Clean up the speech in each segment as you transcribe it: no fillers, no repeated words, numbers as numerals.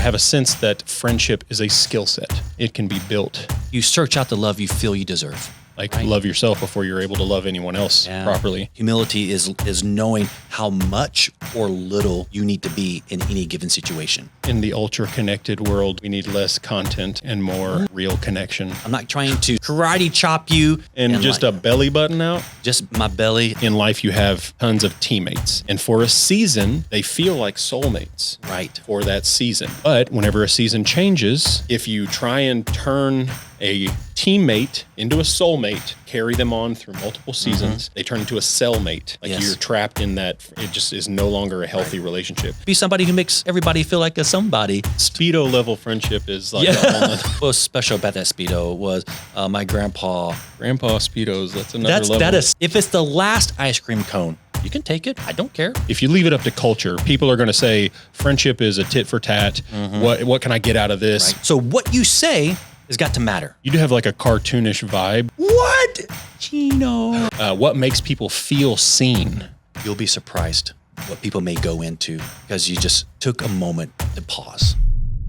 have a sense that friendship is a skill set. It can be built. You search out the love you feel you deserve. Like love yourself before you're able to love anyone else properly. Humility is knowing how much or little you need to be in any given situation. In the ultra-connected world, we need less content and more real connection. I'm not trying to karate chop you. And just a belly button out. Just my belly. In life, you have tons of teammates. And for a season, they feel like soulmates. Right. For that season. But whenever a season changes, if you try and turn a teammate into a soulmate, carry them on through multiple seasons, they turn into a cellmate. Like you're trapped in that. It just is no longer a healthy relationship. Be somebody who makes everybody feel like a somebody. Speedo level friendship is like What was special about that Speedo was my grandpa Speedos. That's another level. That is, if it's the last ice cream cone, you can take it. I don't care. If you leave it up to culture, people are going to say friendship is a tit for tat. What can I get out of this? Right. So what you say has got to matter. You do have like a cartoonish vibe. What? Chino. What makes people feel seen? You'll be surprised what people may go into because you just took a moment to pause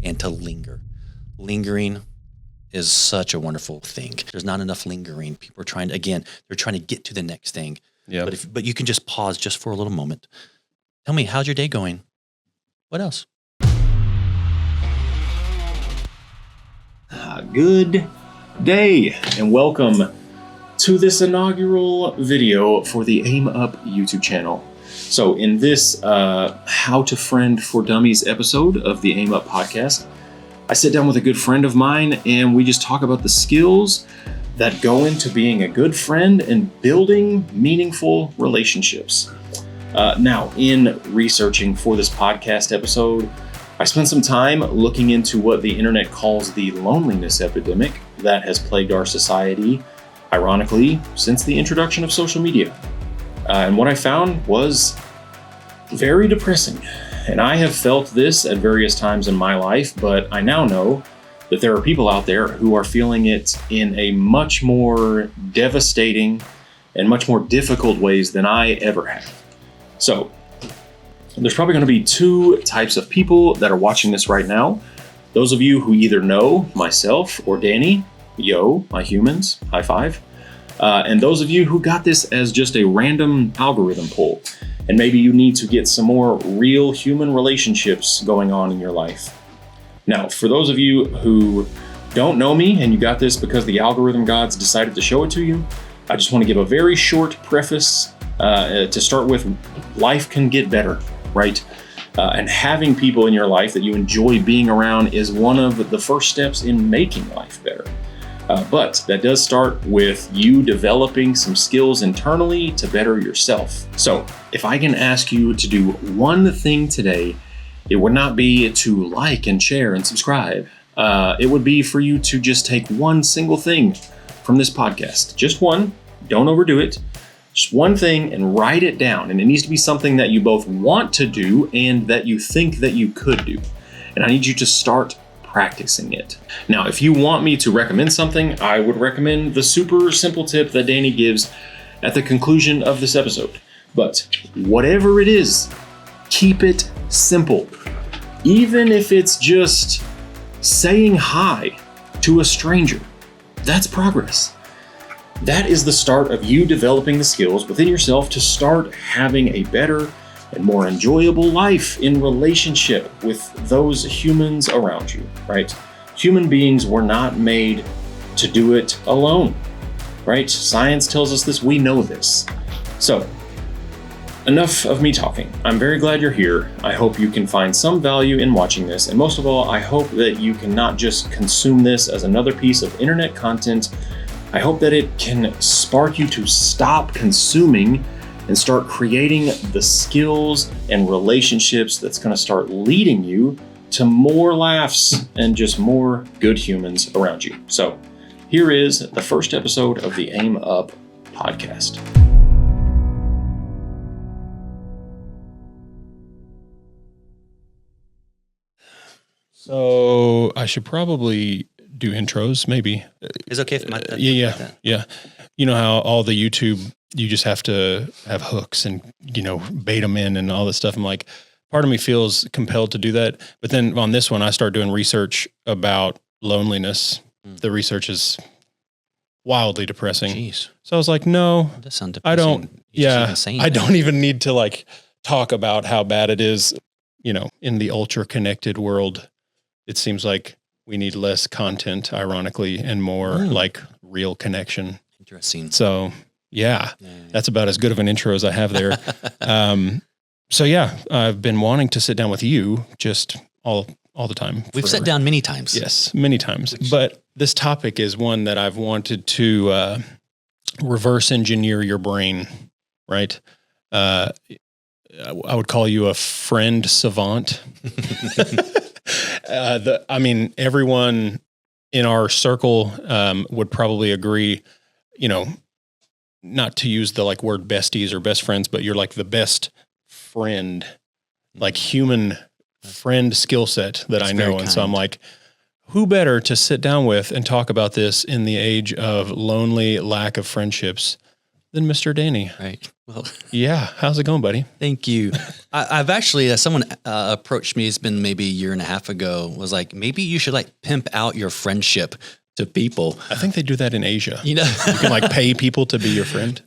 and to linger. Lingering is such a wonderful thing. There's not enough lingering. People are trying to get to the next thing. Yeah. But you can just pause just for a little moment. Tell me, how's your day going? What else? Good day and welcome to this inaugural video for the Aim Up YouTube channel. So in this How to Friend for Dummies episode of the Aim Up podcast, I sit down with a good friend of mine and we just talk about the skills that go into being a good friend and building meaningful relationships. Now, in researching for this podcast episode, I spent some time looking into what the internet calls the loneliness epidemic that has plagued our society, ironically, since the introduction of social media. And what I found was very depressing. And I have felt this at various times in my life, but I now know that there are people out there who are feeling it in a much more devastating and much more difficult ways than I ever have. So, there's probably going to be two types of people that are watching this right now. Those of you who either know myself or Danny, yo, my humans, high five. And those of you who got this as just a random algorithm poll. And maybe you need to get some more real human relationships going on in your life. Now, for those of you who don't know me and you got this because the algorithm gods decided to show it to you, I just want to give a very short preface to start with. Life can get better. Right? And having people in your life that you enjoy being around is one of the first steps in making life better. But that does start with you developing some skills internally to better yourself. So if I can ask you to do one thing today, it would not be to like and share and subscribe. It would be for you to just take one single thing from this podcast. Just one. Don't overdo it. Just one thing and write it down. And it needs to be something that you both want to do and that you think that you could do. And I need you to start practicing it. Now, if you want me to recommend something, I would recommend the super simple tip that Danny gives at the conclusion of this episode. But whatever it is, keep it simple. Even if it's just saying hi to a stranger, that's progress. That is the start of you developing the skills within yourself to start having a better and more enjoyable life in relationship with those humans around you, right? Human beings were not made to do it alone, right? Science tells us this, we know this. So, enough of me talking. I'm very glad you're here. I hope you can find some value in watching this. And most of all, I hope that you can not just consume this as another piece of internet content. I hope that it can spark you to stop consuming and start creating the skills and relationships that's going to start leading you to more laughs and just more good humans around you. So here is the first episode of the Aim Up podcast. So I should probably do intros, maybe. It's okay if my yeah. You know how all the YouTube, you just have to have hooks and, bait them in and all this stuff. I'm like, part of me feels compelled to do that. But then on this one, I start doing research about loneliness. The research is wildly depressing. Jeez. So I was like, no, That sounds I depressing. don't. You just Yeah, even saying I that. don't even need to like talk about how bad it is. In the ultra connected world, it seems like we need less content, ironically, and more like real connection. Interesting. So yeah, that's about as good of an intro as I have there. So yeah, I've been wanting to sit down with you just all the time. We've sat down many times. Yes, many times. But this topic is one that I've wanted to reverse engineer your brain, right? I would call you a friend savant. Everyone in our circle would probably agree, not to use the like word besties or best friends, but you're like the best friend, like human friend skill set that I know. And so I'm like, who better to sit down with and talk about this in the age of lonely lack of friendships than Mr. Danny? Right. Well, yeah. How's it going, buddy? thank you. I've actually, someone approached me, it's been maybe a year and a half ago, was like, maybe you should like pimp out your friendship to people. I think they do that in Asia. You know, You can like pay people to be your friend.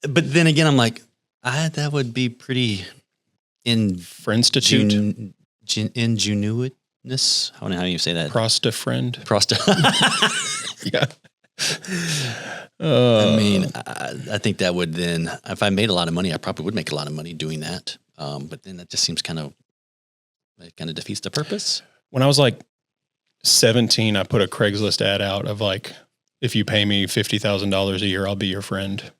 but then again, I'm like, that would be pretty Friendstitute. ingenuousness. How do you say that? Prosta friend. Yeah. I mean, I think that would then, if I made a lot of money, I probably would make a lot of money doing that. But then that just seems it kind of defeats the purpose. When I was like 17, I put a Craigslist ad out of like, if you pay me $50,000 a year, I'll be your friend.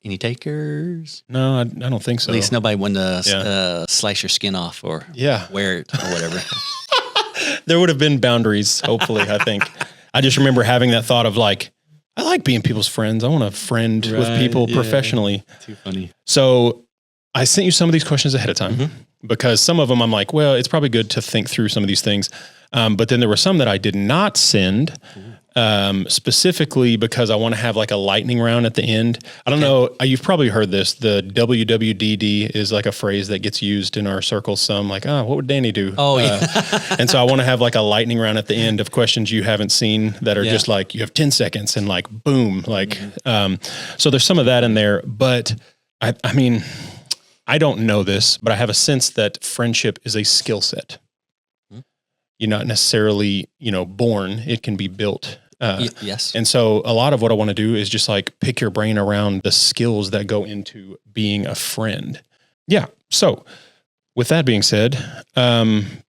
Any takers? No, I don't think so. At least nobody wanted to slice your skin off or wear it or whatever. There would have been boundaries, hopefully, I think. I just remember having that thought of like, I like being people's friends. I want to friend with people professionally. Too funny. So I sent you some of these questions ahead of time because some of them I'm like, well, it's probably good to think through some of these things. But then there were some that I did not send specifically because I want to have like a lightning round at the end. I don't know. You've probably heard this. The WWDD is like a phrase that gets used in our circles. Some like, what would Danny do? Oh, yeah. And so I want to have like a lightning round at the end of questions you haven't seen that are just like, you have 10 seconds and like, boom, like, so there's some of that in there, but I mean, I don't know this, but I have a sense that friendship is a skill set. You're not necessarily, born, it can be built. Yes. And so a lot of what I want to do is just like pick your brain around the skills that go into being a friend. Yeah. So with that being said,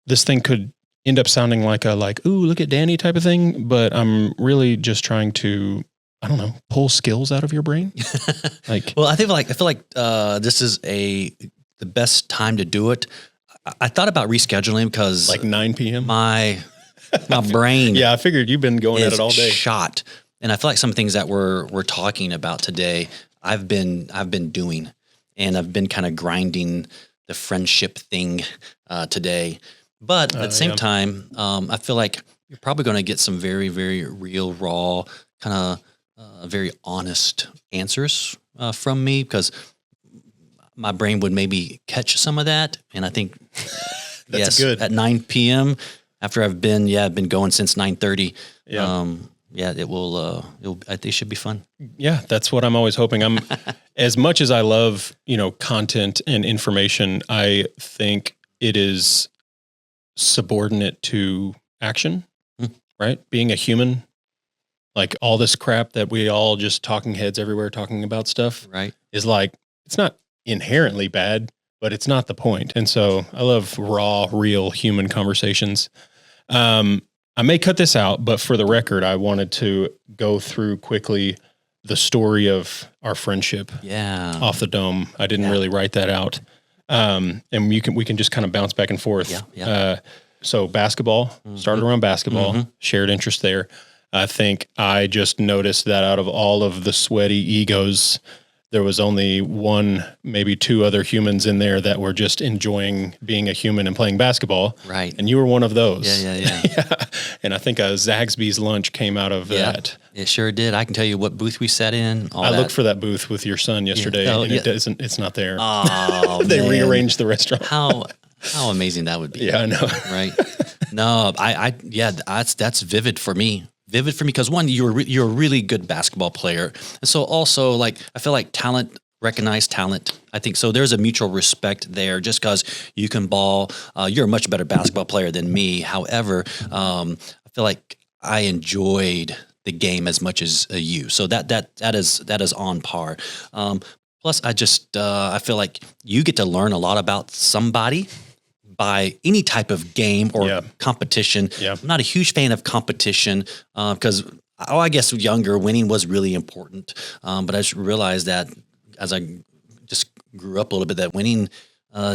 this thing could end up sounding like ooh, look at Danny type of thing, but I'm really just trying to, I don't know, pull skills out of your brain. Well, I feel like this is the best time to do it. I thought about rescheduling because like 9 p.m. My brain. Yeah, I figured you've been going at it all day. Shot. And I feel like some things that we're talking about today, I've been doing, and I've been kind of grinding the friendship thing today. But at the same time, I feel like you're probably going to get some very, very real, raw, kind of very honest answers from me because my brain would maybe catch some of that. And I think, That's good. At 9 p.m., after I've been going since 9:30. It will, I think it should be fun. Yeah, that's what I'm always hoping. I'm as much as I love, content and information, I think it is subordinate to action, right? Being a human, like all this crap that we all just talking heads everywhere talking about stuff, right? Is like, it's not inherently bad, but it's not the point. And so I love raw, real human conversations. I may cut this out, but for the record, I wanted to go through quickly the story of our friendship off the dome. I didn't really write that out. And we can just kind of bounce back and forth. So basketball, started around basketball, shared interest there. I think I just noticed that out of all of the sweaty egos there was only one, maybe two other humans in there that were just enjoying being a human and playing basketball. Right. And you were one of those. Yeah. And I think Zaxby's lunch came out of that. It sure did. I can tell you what booth we sat in. I looked for that booth with your son yesterday, and it's not there. Oh, they man. rearranged the restaurant. How amazing that would be. Yeah, I know. Right. No, that's vivid for me. Vivid for me because one, you're a really good basketball player, and so also like I feel like recognize talent. I think so. There's a mutual respect there. Just because you can ball, you're a much better basketball player than me. However, I feel like I enjoyed the game as much as you. So that is on par. Plus, I feel like you get to learn a lot about somebody by any type of game or competition. Yeah. I'm not a huge fan of competition because, I guess younger, winning was really important. But I just realized that as I just grew up a little bit, that winning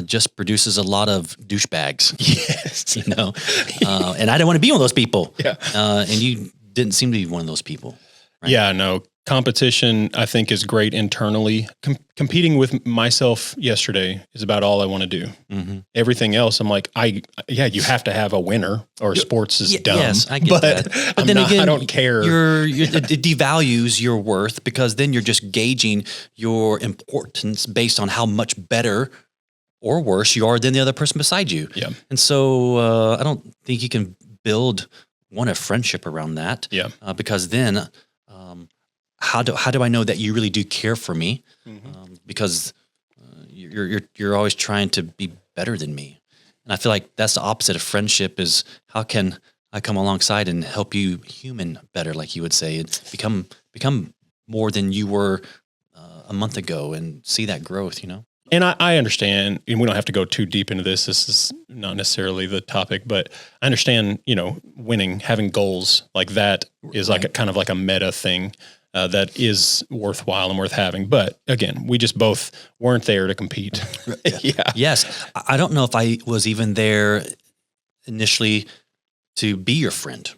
just produces a lot of douchebags. Yes. And I didn't want to be one of those people. Yeah. And you didn't seem to be one of those people. Right? Yeah, no. Competition, I think, is great internally. Competing with myself yesterday is about all I want to do. Mm-hmm. Everything else, I'm like, you have to have a winner, or sports is dumb. Yes, I get that. But then again, I don't care. It devalues your worth because then you're just gauging your importance based on how much better or worse you are than the other person beside you. Yeah. And so I don't think you can build a friendship around that. Yeah. Because then. How do I know that you really do care for me? Mm-hmm. Because you're always trying to be better than me, and I feel like that's the opposite of friendship. Is how can I come alongside and help you human better, like you would say, and become more than you were a month ago, and see that growth. And I understand, and we don't have to go too deep into this. This is not necessarily the topic, but I understand. Winning, having goals like that is like a kind of like a meta thing. That is worthwhile and worth having. But again, we just both weren't there to compete. Yeah. Yes. I don't know if I was even there initially to be your friend.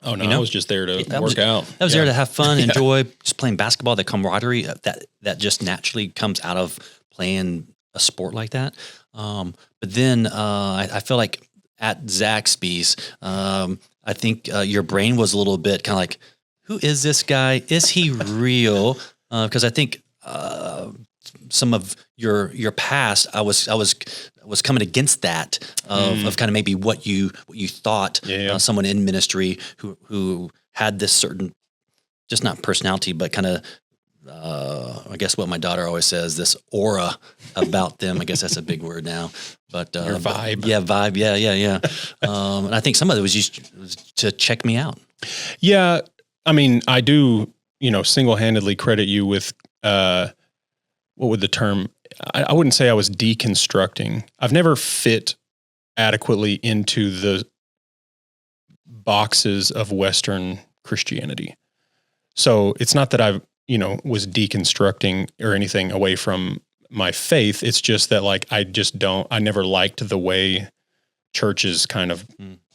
Oh, no, I was just there to work out. I was there to have fun, enjoy just playing basketball, the camaraderie that just naturally comes out of playing a sport like that. But then I feel like at Zaxby's, I think your brain was a little bit kind of like, who is this guy? Is he real? Because I think some of your past, I was coming against that of kind of maybe what you thought someone in ministry who had this certain, just not personality, but kind of I guess what my daughter always says, this aura about them. I guess that's a big word now, but your vibe. Vibe. Yeah. And I think some of it was just to check me out. Yeah. I mean, I do, single-handedly credit you with, what would the term, I wouldn't say I was deconstructing. I've never fit adequately into the boxes of Western Christianity. So it's not that I, was deconstructing or anything away from my faith. It's just that like, I never liked the way churches kind of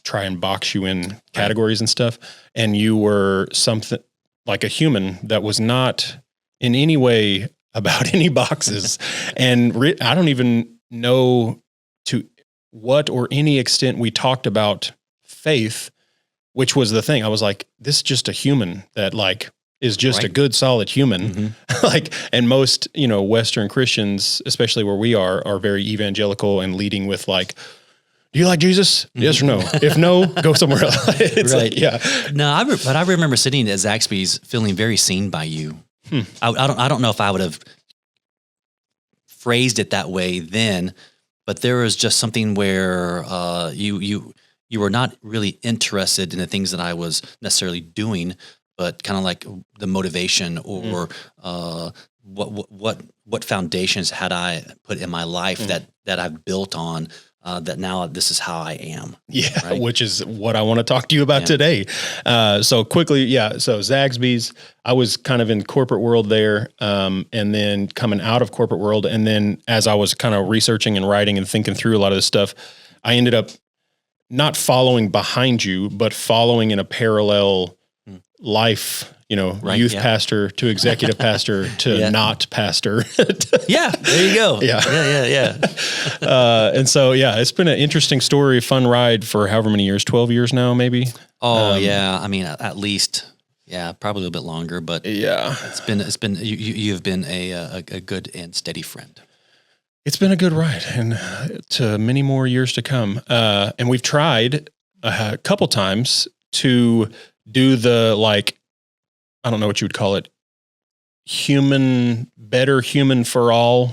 try and box you in categories and stuff. And you were something like a human that was not in any way about any boxes. And I don't even know to what or any extent we talked about faith, which was the thing. I was like, this is just a human that like is just a good, solid human. Mm-hmm. And most, Western Christians, especially where we are very evangelical and leading with like, do you like Jesus? Yes or no? If no, go somewhere else. It's right. like, yeah. No, but I remember sitting at Zaxby's feeling very seen by you. I don't know if I would have phrased it that way then, but there was just something where you were not really interested in the things that I was necessarily doing, but kind of like the motivation or what foundations had I put in my life that I've built on. That now this is how I am. Yeah, right? Which is what I want to talk to you about today. So quickly, so Zaxby's, I was kind of in corporate world there, and then coming out of corporate world, and then as I was kind of researching and writing and thinking through a lot of this stuff, I ended up not following behind you, but following in a parallel life youth pastor to executive pastor to not pastor. Yeah, there you go. Yeah. And so, it's been an interesting story, fun ride for however many years, 12 years now, maybe. Oh, yeah. I mean, at least, probably a little bit longer, but it's been, you've been a good and steady friend. It's been a good ride, and to many more years to come. And we've tried a couple times to do the, like, I don't know what you would call it, better human for all,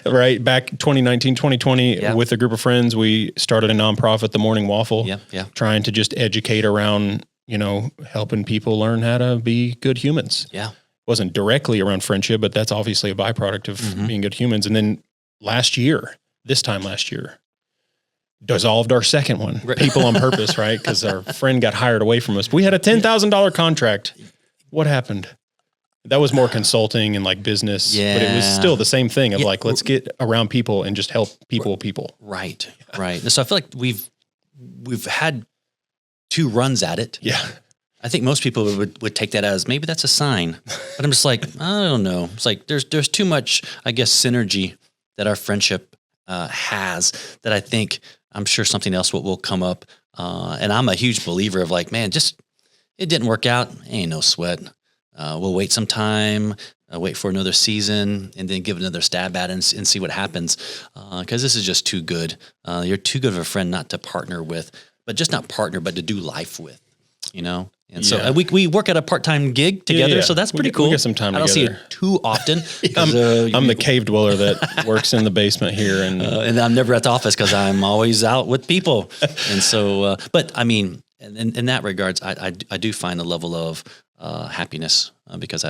right? Back 2019, 2020, with a group of friends, we started a nonprofit, The Morning Waffle, trying to just educate around, helping people learn how to be good humans. Yeah. Wasn't directly around friendship, but that's obviously a byproduct of being good humans. And then this time last year, dissolved our second one, People on Purpose, right? Because our friend got hired away from us. We had a $10,000 contract. What happened? That was more consulting and like business, but it was still the same thing of like, let's get around people and just help people. Right. So I feel like we've had 2 runs at it. Yeah. I think most people would take that as maybe that's a sign, but I'm just like, I don't know. It's like there's too much, I guess, synergy that our friendship has that I'm sure something else will come up. And I'm a huge believer of like, man, it didn't work out. Ain't no sweat. We'll wait some time, wait for another season, and then give it another stab at it and see what happens. Because this is just too good. You're too good of a friend not to partner with, but just not partner, but to do life with, And so we work at a part-time gig together, so that's pretty cool. We get some time together. I don't see it too often. I'm the cave dweller that works in the basement here. And I'm never at the office because I'm always out with people. And so, but I mean, in that regards, I do find a level of happiness because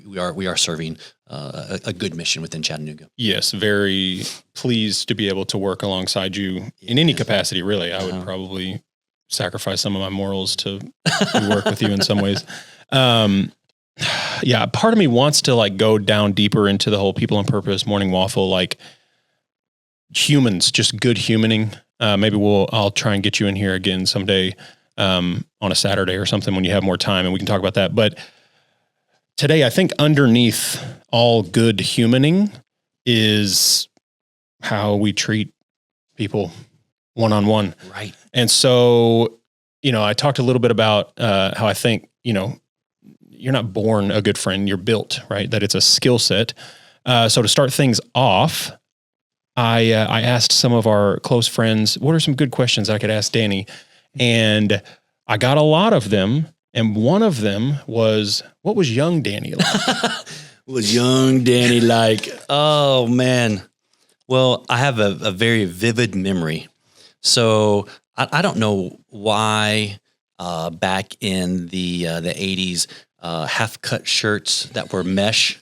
we are serving a good mission within Chattanooga. Yes, very pleased to be able to work alongside you in any capacity, really. I would probably sacrifice some of my morals to work with you in some ways. Part of me wants to like go down deeper into the whole People on Purpose, Morning Waffle, like humans, just good humaning. Maybe I'll try and get you in here again someday on a Saturday or something when you have more time and we can talk about that. But today, I think underneath all good humaning is how we treat people one-on-one. Right. And so, I talked a little bit about how I think, you're not born a good friend, you're built, right? That it's a skill set. So to start things off, I asked some of our close friends, what are some good questions I could ask Danny? And I got a lot of them. And one of them was, what was young Danny like? What was young Danny like? Oh, man. Well, I have a very vivid memory. So I don't know why back in the 80s, half-cut shirts that were mesh,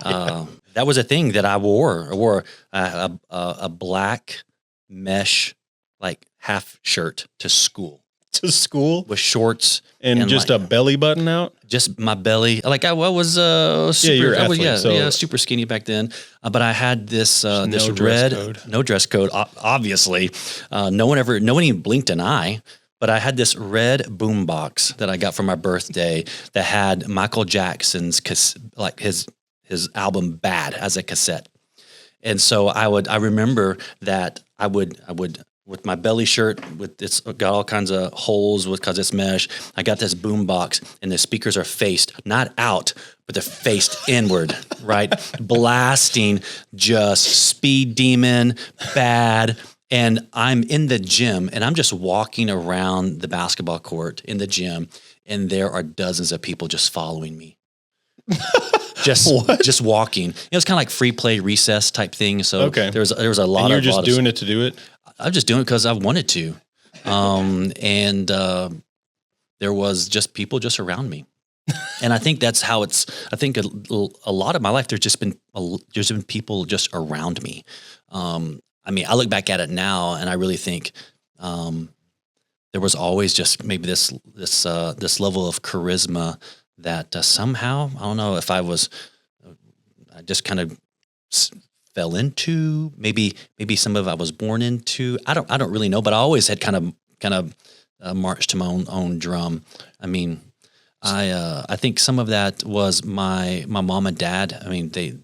that was a thing that I wore. I wore a black mesh like half shirt to school. To school? With shorts. And just like, a belly button out? Just my belly. Like I was super, you're an athlete, super skinny back then. But I had this no dress code, obviously. No one even blinked an eye. But I had this red boombox that I got for my birthday that had Michael Jackson's his album Bad as a cassette. And so I remember that I would with my belly shirt, it's got all kinds of holes because it's mesh. I got this boom box, and the speakers are faced not out, but they're faced inward, right? Blasting just Speed Demon, Bad. And I'm in the gym, and I'm just walking around the basketball court in the gym, and there are dozens of people just following me. Just walking. It was kind of like free play recess type thing. So there was a lot. And you're of just doing it to do it. I'm just doing it because I wanted to, and there was just people just around me, and I think that's how it's. I think a lot of my life there's been people just around me. I mean, I look back at it now, and I really think there was always just maybe this level of charisma that somehow, I don't know if I just kind of fell into, maybe some of it I was born into. I don't really know, but I always had kind of marched to my own drum. I mean, I think some of that was my mom and dad. I mean, they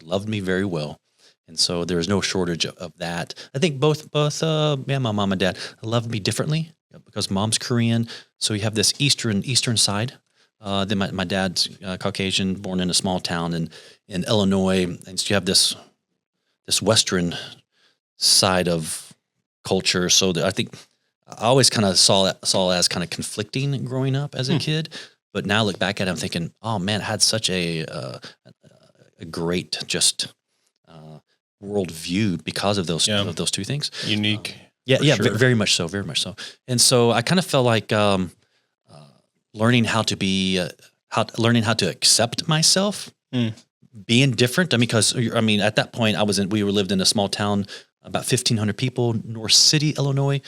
loved me very well. And so there was no shortage of that. I think both my mom and dad loved me differently because mom's Korean. So you have this eastern side. Then my dad's Caucasian, born in a small town in Illinois. And so you have this western side of culture. So I think I always kind of saw it as kind of conflicting growing up as a kid. But now I look back at it, I'm thinking, oh man, I had such a great just worldview because of those two things. Unique. Sure. Very much so, very much so. And so I kind of felt like learning how to accept myself, being different. I mean, because at that point we lived in a small town, about 1,500 people, North City, Illinois.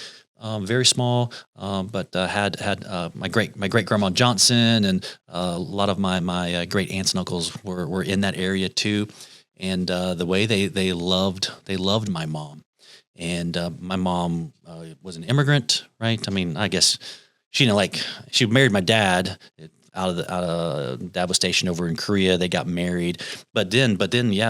Very small, but had my great grandma Johnson, and a lot of my great aunts and uncles were in that area too. And the way they loved my mom, and my mom was an immigrant, right? I mean, I guess she married my dad out of dad was stationed over in Korea. They got married, but then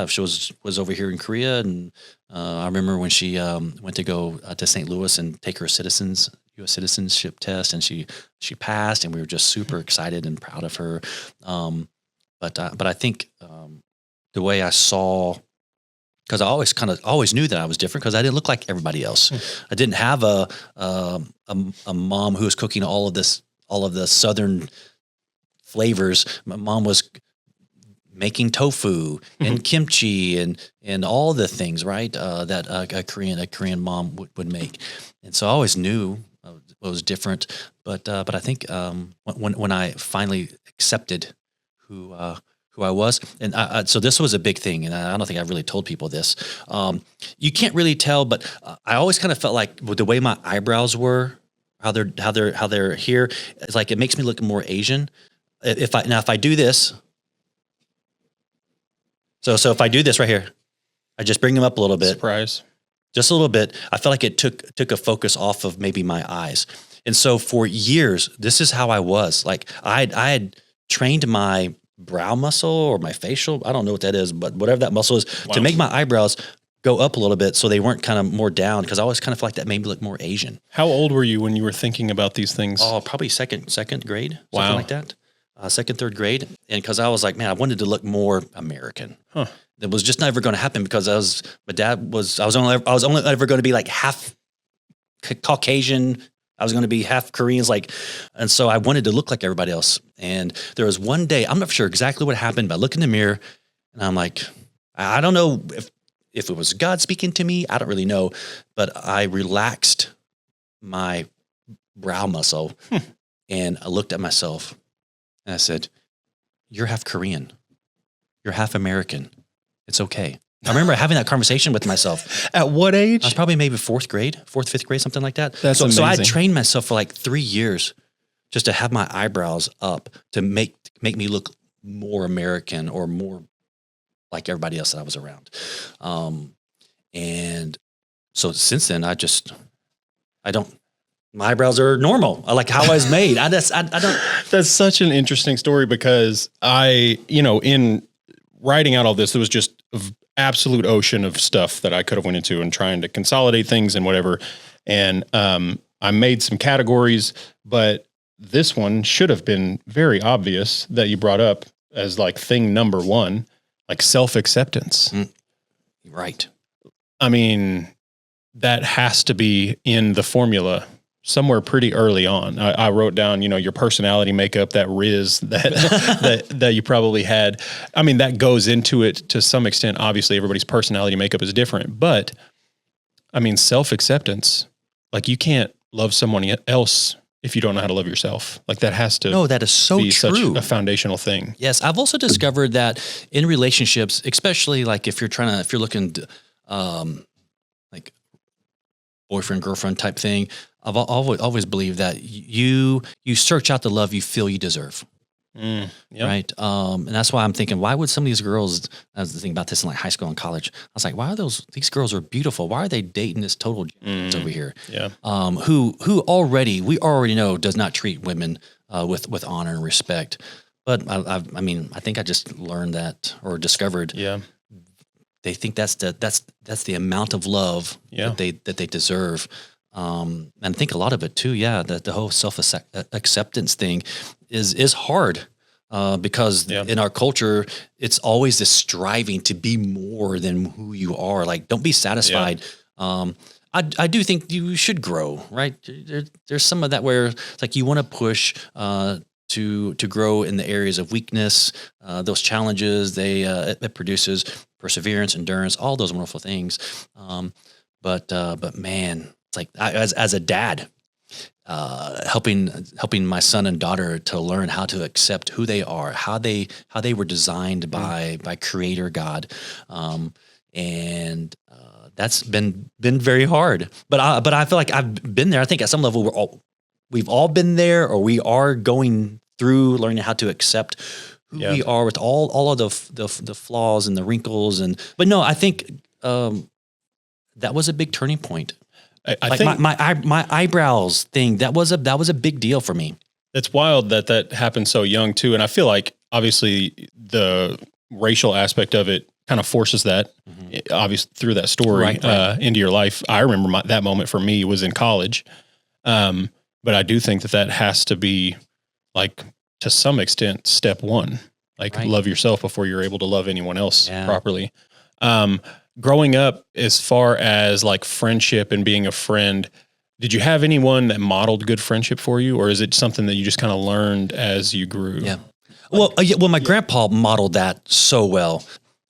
she was over here in Korea, and I remember when she went to go to St. Louis and take her U.S. citizenship test, and she passed, and we were just super excited and proud of her. But I think the way I saw, because I always knew that I was different because I didn't look like everybody else. I didn't have a mom who was cooking all of the Southern flavors. My mom was making tofu and kimchi and all the things, right? That a Korean mom would make. And so I always knew what was different. But I think when I finally accepted who I was, and so this was a big thing, and I don't think I've really told people this. You can't really tell, but I always kind of felt like with the way my eyebrows were, how they're here, it's like it makes me look more Asian. If I do this, so if I do this right here, I just bring them up a little bit. Surprise. Just a little bit. I felt like it took a focus off of maybe my eyes. And so for years, this is how I was. Like I had trained my brow muscle or my facial, I don't know what that is, but whatever that muscle is, to make my eyebrows go up a little bit so they weren't kind of more down, because I always kind of felt like that made me look more Asian. How old were you when you were thinking about these things? Oh, probably second grade, something like that. Second, third grade. And because I was like, man, I wanted to look more American. Huh. It was just never going to happen because I was only ever going to be like half Caucasian. I was going to be half Koreans, and so I wanted to look like everybody else. And there was one day, I'm not sure exactly what happened, but I look in the mirror and I'm like, I don't know if it was God speaking to me. I don't really know, but I relaxed my brow muscle and I looked at myself and I said, "You're half Korean. You're half American. It's okay." I remember having that conversation with myself. At what age? I was probably maybe fourth, fifth grade, something like that. That's amazing. So I trained myself for like 3 years just to have my eyebrows up to make me look more American or more like everybody else that I was around. And so since then, my eyebrows are normal. I like how I was made. I don't. That's such an interesting story because in writing out all this, there was just an absolute ocean of stuff that I could have went into and trying to consolidate things and whatever. And I made some categories, but this one should have been very obvious that you brought up as like thing number one, like self-acceptance. Right. I mean, that has to be in the formula somewhere pretty early on. I wrote down, your personality makeup, that riz that you probably had. I mean, that goes into it to some extent. Obviously, everybody's personality makeup is different, but I mean, self-acceptance, like you can't love someone else if you don't know how to love yourself. Like that has to that is so be true. Such a foundational thing. Yes. I've also discovered that in relationships, especially like if you're looking to, like boyfriend, girlfriend type thing, I've always believed that you search out the love you feel you deserve. Yep. Right. And that's why I'm thinking, why would some of these girls, I was thinking about this in like high school and college. I was like, why are these girls are beautiful. Why are they dating this total over here? Yeah. Who we already know does not treat women with honor and respect. But I mean, I think I just learned that or discovered. Yeah. They think that's the amount of love Yeah. that they deserve. And I think a lot of it too. Yeah. That the whole self-acceptance thing is hard. Because in our culture, it's always this striving to be more than who you are. Like, don't be satisfied. Yeah. I do think you should grow, right? There's some of that where it's like you want to push to grow in the areas of weakness, those challenges. It produces perseverance, endurance, all those wonderful things. But man, it's like as a dad. Helping my son and daughter to learn how to accept who they are, how they were designed by Creator God, and that's been very hard. But I feel like I've been there. I think at some level we've all been there, or we are going through learning how to accept who we are with all of the flaws and the wrinkles. But no, I think that was a big turning point. I think my eyebrows thing, that was a big deal for me. It's wild that happened so young too. And I feel like obviously the racial aspect of it kind of forces that obviously through that story right. Into your life. I remember that moment for me was in college. But I do think that has to be like to some extent step one, like love yourself before you're able to love anyone else properly. Growing up, as far as like friendship and being a friend, did you have anyone that modeled good friendship for you, or is it something that you just kind of learned as you grew? Yeah. Well, my grandpa modeled that so well.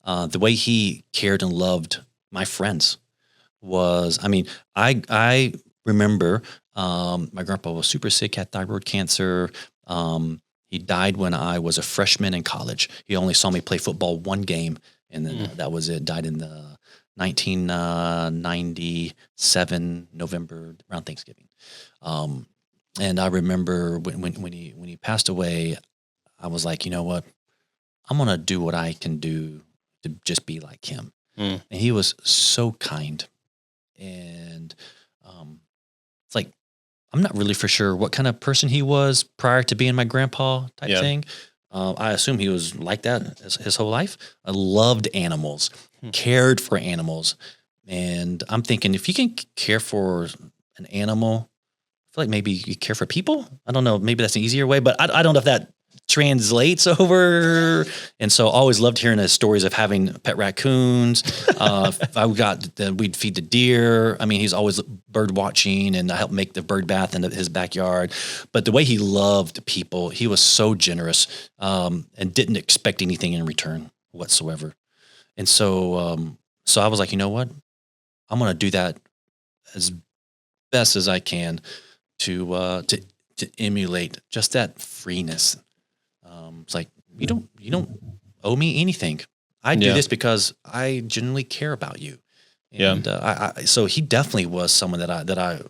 The way he cared and loved my friends was, I mean, I remember my grandpa was super sick, had thyroid cancer. He died when I was a freshman in college. He only saw me play football one game, and then that was it. Died in the 1997 November around Thanksgiving. And I remember when he passed away, I was like, you know what? I'm going to do what I can do to just be like him. And he was so kind. And it's like, I'm not really for sure what kind of person he was prior to being my grandpa type thing. I assume he was like that his whole life. I loved animals, cared for animals. And I'm thinking, if you can care for an animal, I feel like maybe you care for people. I don't know. Maybe that's an easier way, but I don't know if that translates over. And so I always loved hearing the stories of having pet raccoons. We'd feed the deer. I mean, he's always bird watching, and I helped make the bird bath in his backyard. But the way he loved people, he was so generous, and didn't expect anything in return whatsoever. And so I was like, you know what? I'm going to do that as best as I can to emulate just that freeness. It's like, you don't owe me anything. I do this because I genuinely care about you. And so he definitely was someone that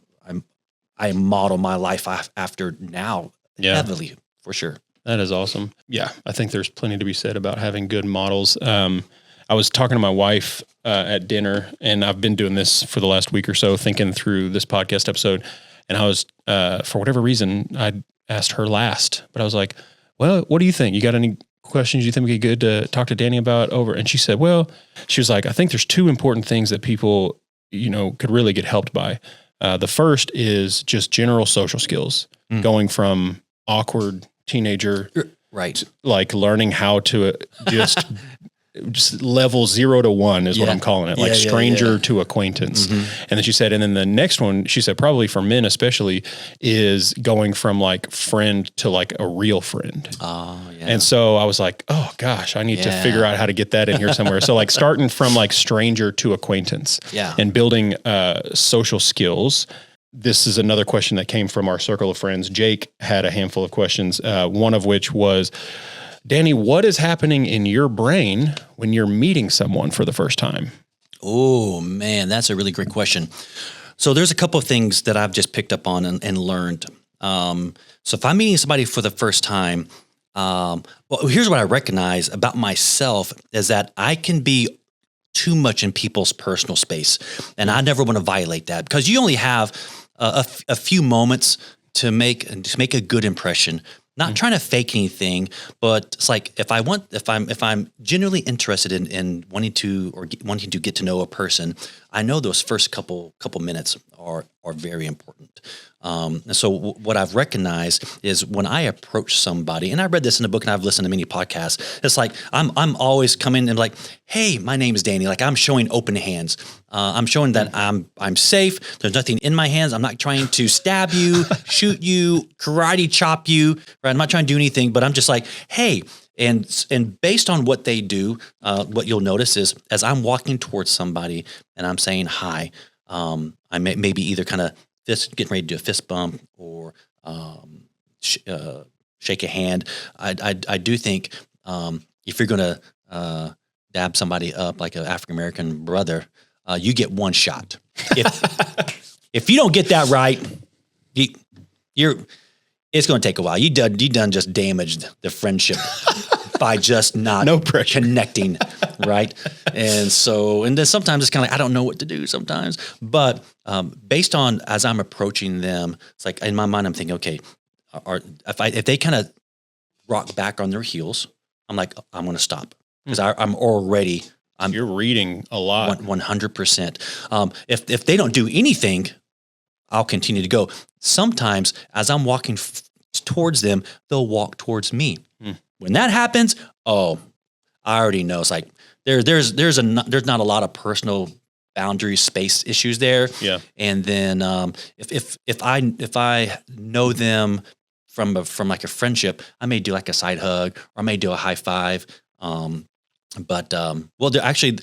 I model my life after now heavily, for sure. That is awesome. Yeah, I think there's plenty to be said about having good models. I was talking to my wife at dinner, and I've been doing this for the last week or so, thinking through this podcast episode. And I was, for whatever reason, I asked her last, but I was like, well, what do you think? You got any questions you think would be good to talk to Danny about over? And she said, she was like, I think there's two important things that people, could really get helped by. The first is just general social skills, going from awkward teenager, right? Like learning how to just level 0 to 1 is what I'm calling it, like stranger to acquaintance. And then she said, and then the next one, she said, probably for men especially, is going from like friend to like a real friend. And so I was like, oh gosh, I need to figure out how to get that in here somewhere. So like starting from like stranger to acquaintance and building social skills. This is another question that came from our circle of friends. Jake had a handful of questions, one of which was, Danny, what is happening in your brain when you're meeting someone for the first time? Oh, man, that's a really great question. So there's a couple of things that I've just picked up on and learned. So if I'm meeting somebody for the first time, here's what I recognize about myself is that I can be too much in people's personal space, and I never want to violate that because you only have a few moments to make a good impression. Not trying to fake anything, but it's like if I'm genuinely interested in wanting to get to know a person, I know those first couple minutes are very important. And so what I've recognized is when I approach somebody, and I read this in a book and I've listened to many podcasts, it's like I'm always coming and like, hey, my name is Danny. Like I'm showing open hands. I'm showing that I'm safe. There's nothing in my hands. I'm not trying to stab you, shoot you, karate chop you. Right? I'm not trying to do anything, but I'm just like, hey. And based on what they do, what you'll notice is as I'm walking towards somebody and I'm saying hi, I may maybe either kind of getting ready to do a fist bump or shake a hand. I do think if you're going to dab somebody up like an African American brother, you get one shot. If you don't get that right, it's going to take a while. You done just damaged the friendship by just not connecting, right? And then sometimes it's kind of like, I don't know what to do sometimes. But based on as I'm approaching them, it's like in my mind, I'm thinking, okay, if they kind of rock back on their heels, I'm like, I'm going to stop because you're reading a lot. 100%. If they don't do anything, I'll continue to go. Sometimes as I'm walking towards them, they'll walk towards me. When that happens, I already know. It's like there's not a lot of personal boundary space issues there. Yeah. And then if I know them from like a friendship, I may do like a side hug or I may do a high five. They're actually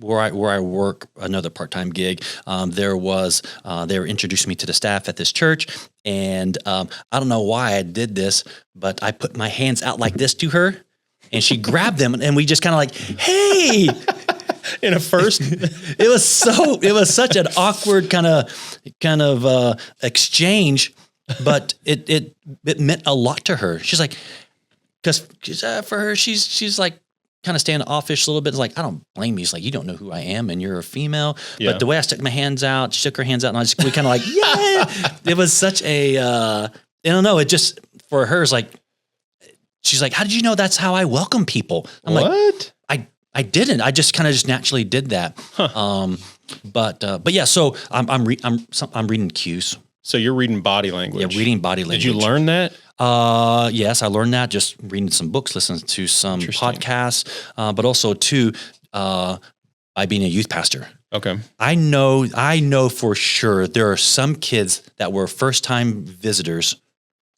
where I work, another part-time gig, they were introducing me to the staff at this church. And I don't know why I did this, but I put my hands out like this to her and she grabbed them and we just kind of like, hey, in a first, it was such an awkward kind of exchange, but it meant a lot to her. She's like, because for her, she's like, kind of standoffish a little bit. It's like, I don't blame you. It's like, you don't know who I am and you're a female. Yeah. But the way I stuck my hands out, she shook her hands out and we kind of like, yeah, it was such a, I don't know. It just, for her, it's like, she's like, how did you know that's how I welcome people? I'm what? Like, I didn't. I just kind of just naturally did that. Huh. But yeah, so I'm reading cues. So you're reading body language. Yeah, reading body language. Did you learn that? Yes, I learned that just reading some books, listening to some podcasts, but also too, by being a youth pastor. Okay. I know for sure there are some kids that were first-time visitors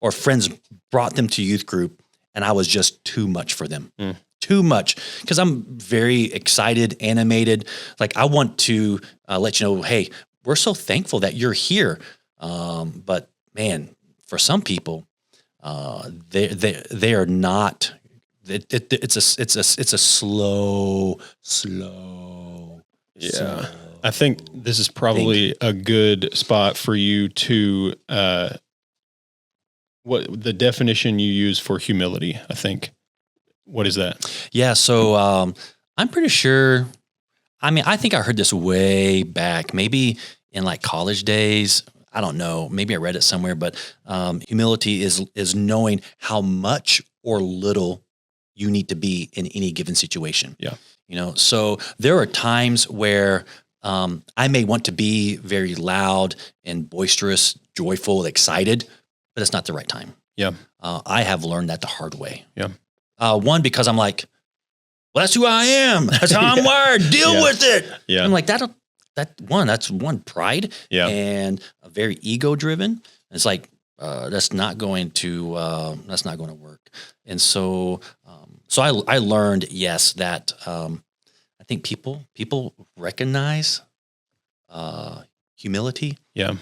or friends brought them to youth group and I was just too much for them. Too much. Because I'm very excited, animated. Like I want to let you know, hey, we're so thankful that you're here. But man, for some people, they are not. It's a slow. Yeah, slow I think this is probably a good spot for you to what the definition you use for humility. I think. What is that? Yeah, so I'm pretty sure. I mean, I think I heard this way back, maybe in like college days. I don't know. Maybe I read it somewhere, but humility is knowing how much or little you need to be in any given situation. Yeah. So there are times where I may want to be very loud and boisterous, joyful, excited, but it's not the right time. Yeah. I have learned that the hard way. Yeah. One, because I'm like, well, that's who I am. That's how I'm wired. Deal with it. Yeah. I'm like, that's one pride and a very ego driven. It's like, that's not going to work. And so I learned, yes, that, I think people recognize, humility. Yeah.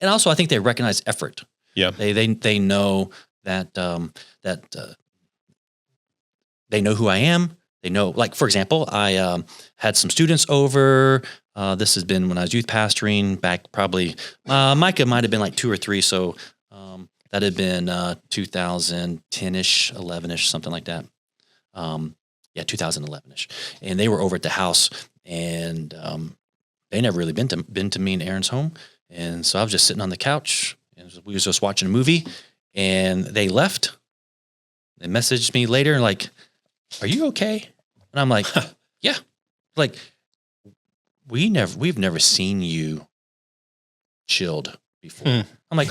And also I think they recognize effort. Yeah. They know that, they know who I am. They know, like, for example, I had some students over. This has been when I was youth pastoring back probably, Micah might have been like 2 or 3. So that had been 2010-ish, 11-ish, something like that. 2011-ish. And they were over at the house and they never really been to me and Aaron's home. And so I was just sitting on the couch And we was just watching a movie, and they left. They messaged me later, like, "Are you okay?" And I'm like, "Yeah." Like, we've never seen you chilled before. I'm like,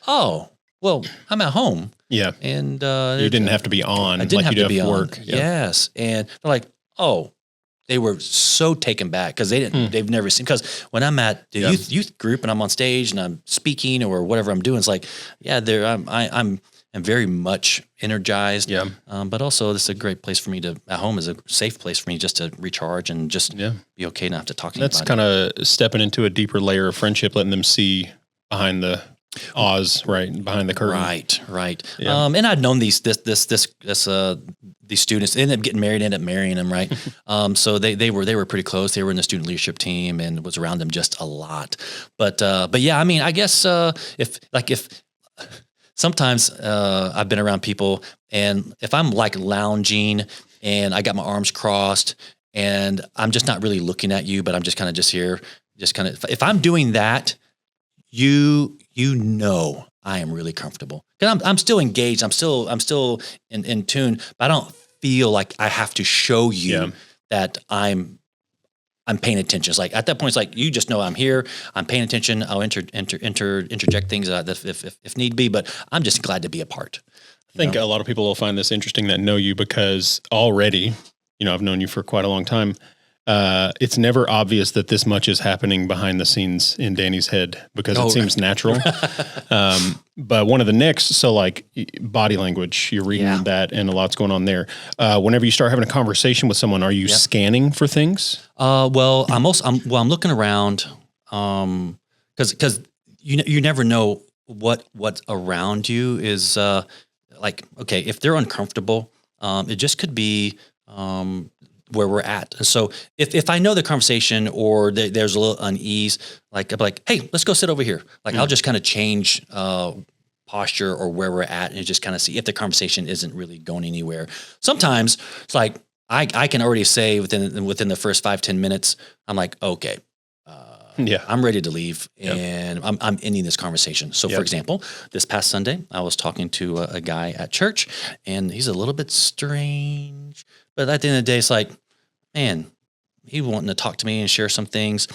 "Oh, well, I'm at home." Yeah. And you didn't have to be on. I didn't like have to be on work. Yeah. Yes. And they're like, "Oh," they were so taken back because they've never seen, because when I'm at the youth group and I'm on stage and I'm speaking or whatever I'm doing, it's like, yeah, I'm very much energized. Yeah. But also this is a great place for me at home is a safe place for me just to recharge and just be okay, not have to talk to That's anybody. kind of stepping into a deeper layer of friendship, letting them see behind the right behind the curtain. Right. Yeah. And I'd known these students. They ended up getting married, ended up marrying them, right? So they were pretty close. They were in the student leadership team and was around them just a lot. But yeah, I mean, I guess if sometimes I've been around people, and if I'm like lounging and I got my arms crossed and I'm just not really looking at you, but I'm just kind of just here, just kind of, if I'm doing that, you know, I am really comfortable because I'm still engaged. I'm still in tune, but I don't feel like I have to show you that I'm paying attention. It's like at that point, it's like, you just know I'm here. I'm paying attention. I'll interject things if need be, but I'm just glad to be a part. I think a lot of people will find this interesting that know you because already, I've known you for quite a long time. It's never obvious that this much is happening behind the scenes in Danny's head because it seems natural. But one of the next, so like body language, you're reading that and a lot's going on there. Whenever you start having a conversation with someone, are you scanning for things? Well, I'm looking around, cause you never know what's around you is, like, okay, if they're uncomfortable, it just could be, where we're at. And so if I know the conversation or there's a little unease, like I'm like, hey, let's go sit over here. Like I'll just kind of change posture or where we're at and just kind of see if the conversation isn't really going anywhere. Sometimes it's like I can already say within the first 5-10 minutes, I'm like, okay, I'm ready to leave and I'm ending this conversation. So for example, this past Sunday, I was talking to a guy at church and he's a little bit strange, but at the end of the day, it's like, man, he wanting to talk to me and share some things.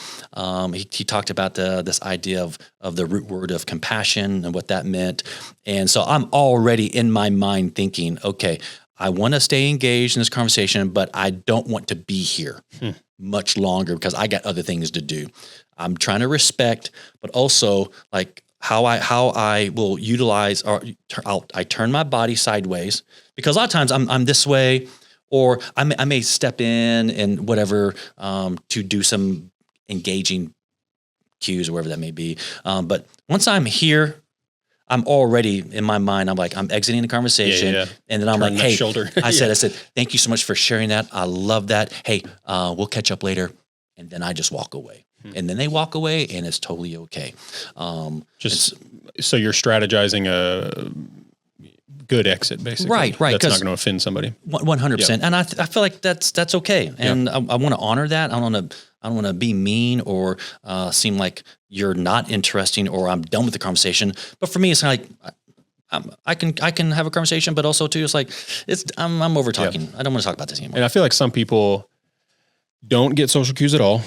He talked about this idea of the root word of compassion and what that meant. And so I'm already in my mind thinking, okay, I want to stay engaged in this conversation, but I don't want to be here much longer because I got other things to do. I'm trying to respect, but also like how I will utilize, or I turn my body sideways because a lot of times I'm this way, or I may step in and whatever to do some engaging cues or whatever that may be. But once I'm here, I'm already in my mind. I'm like, I'm exiting the conversation, and then I'm like, hey, shoulder. I said, thank you so much for sharing that. I love that. Hey, we'll catch up later, and then I just walk away. And then they walk away, and it's totally okay. So you're strategizing a good exit, basically. Right. That's not going to offend somebody. 100%. And I feel like that's okay. And I want to honor that. I don't want to be mean or seem like you're not interesting or I'm done with the conversation. But for me, it's like I can have a conversation, but also too, it's like I'm over talking. I don't want to talk about this anymore. And I feel like some people don't get social cues at all.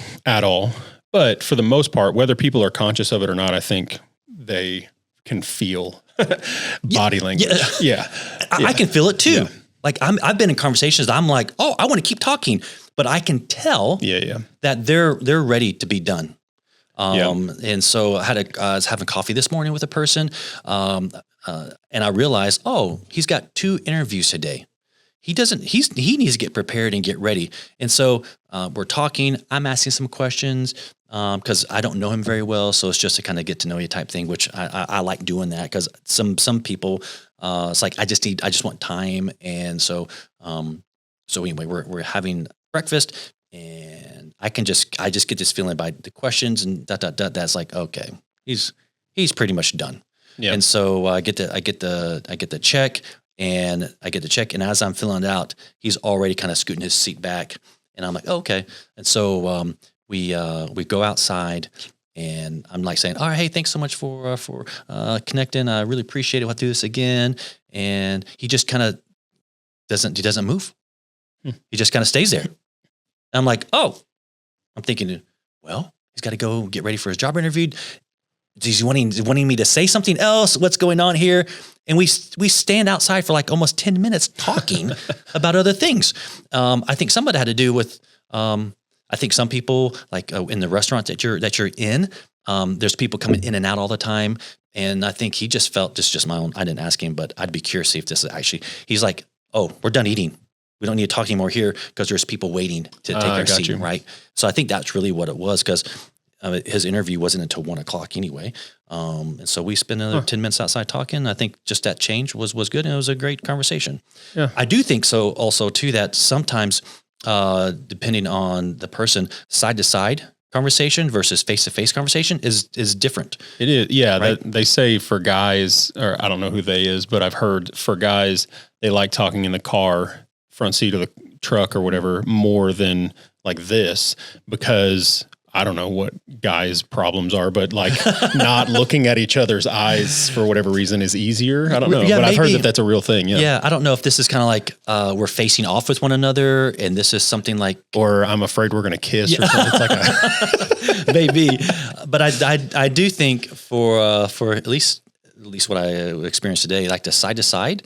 But for the most part, whether people are conscious of it or not, I think they can feel body language. I can feel it too. Yeah. Like I've been in conversations that I'm like, oh, I want to keep talking, but I can tell that they're ready to be done. And so I was having coffee this morning with a person, and I realized, oh, he's got 2 interviews today. He needs to get prepared and get ready. And so we're talking, I'm asking some questions because I don't know him very well. So it's just to kind of get to know you type thing, which I like doing that because some people, it's like, I just want time. And so anyway, we're having breakfast and I just get this feeling by the questions and that's like, okay, he's pretty much done. Yeah. And so I get the check. And I get the check, and as I'm filling it out, he's already kind of scooting his seat back, and I'm like, oh, okay. And so we go outside, And I'm like saying, all right, hey, thanks so much for connecting. I really appreciate it. We'll do this again. And he just kind of doesn't move. He just kind of stays there. And I'm like, oh, I'm thinking, well, he's got to go get ready for his job interview. He's wanting me to say something else. What's going on here? And we stand outside for like almost 10 minutes talking about other things. I think some of it had to do with, I think some people like in the restaurant that you're in, there's people coming in and out all the time. And I think he just felt just my own, I didn't ask him, but I'd be curious if this is actually, he's like, oh, we're done eating. We don't need to talk anymore here because there's people waiting to take their seat, right? So I think that's really what it was because his interview wasn't until 1:00 anyway. And so we spent another 10 minutes outside talking. I think just that change was good. And it was a great conversation. Yeah. I do think so also too, that sometimes depending on the person, side to side conversation versus face to face conversation is different. It is. Yeah. Right? They say for guys, or I don't know who they is, but I've heard for guys, they like talking in the car, front seat of the truck or whatever, more than like this, because I don't know what guys' problems are, but like not looking at each other's eyes for whatever reason is easier. I don't know, Yeah, but I've heard maybe. that that's a real thing. Yeah. Yeah, I don't know if this is kind of like we're facing off with one another, and this is something like Or I'm afraid we're going to kiss or something. It's like maybe. But I do think for at least what I experienced today, like the side to side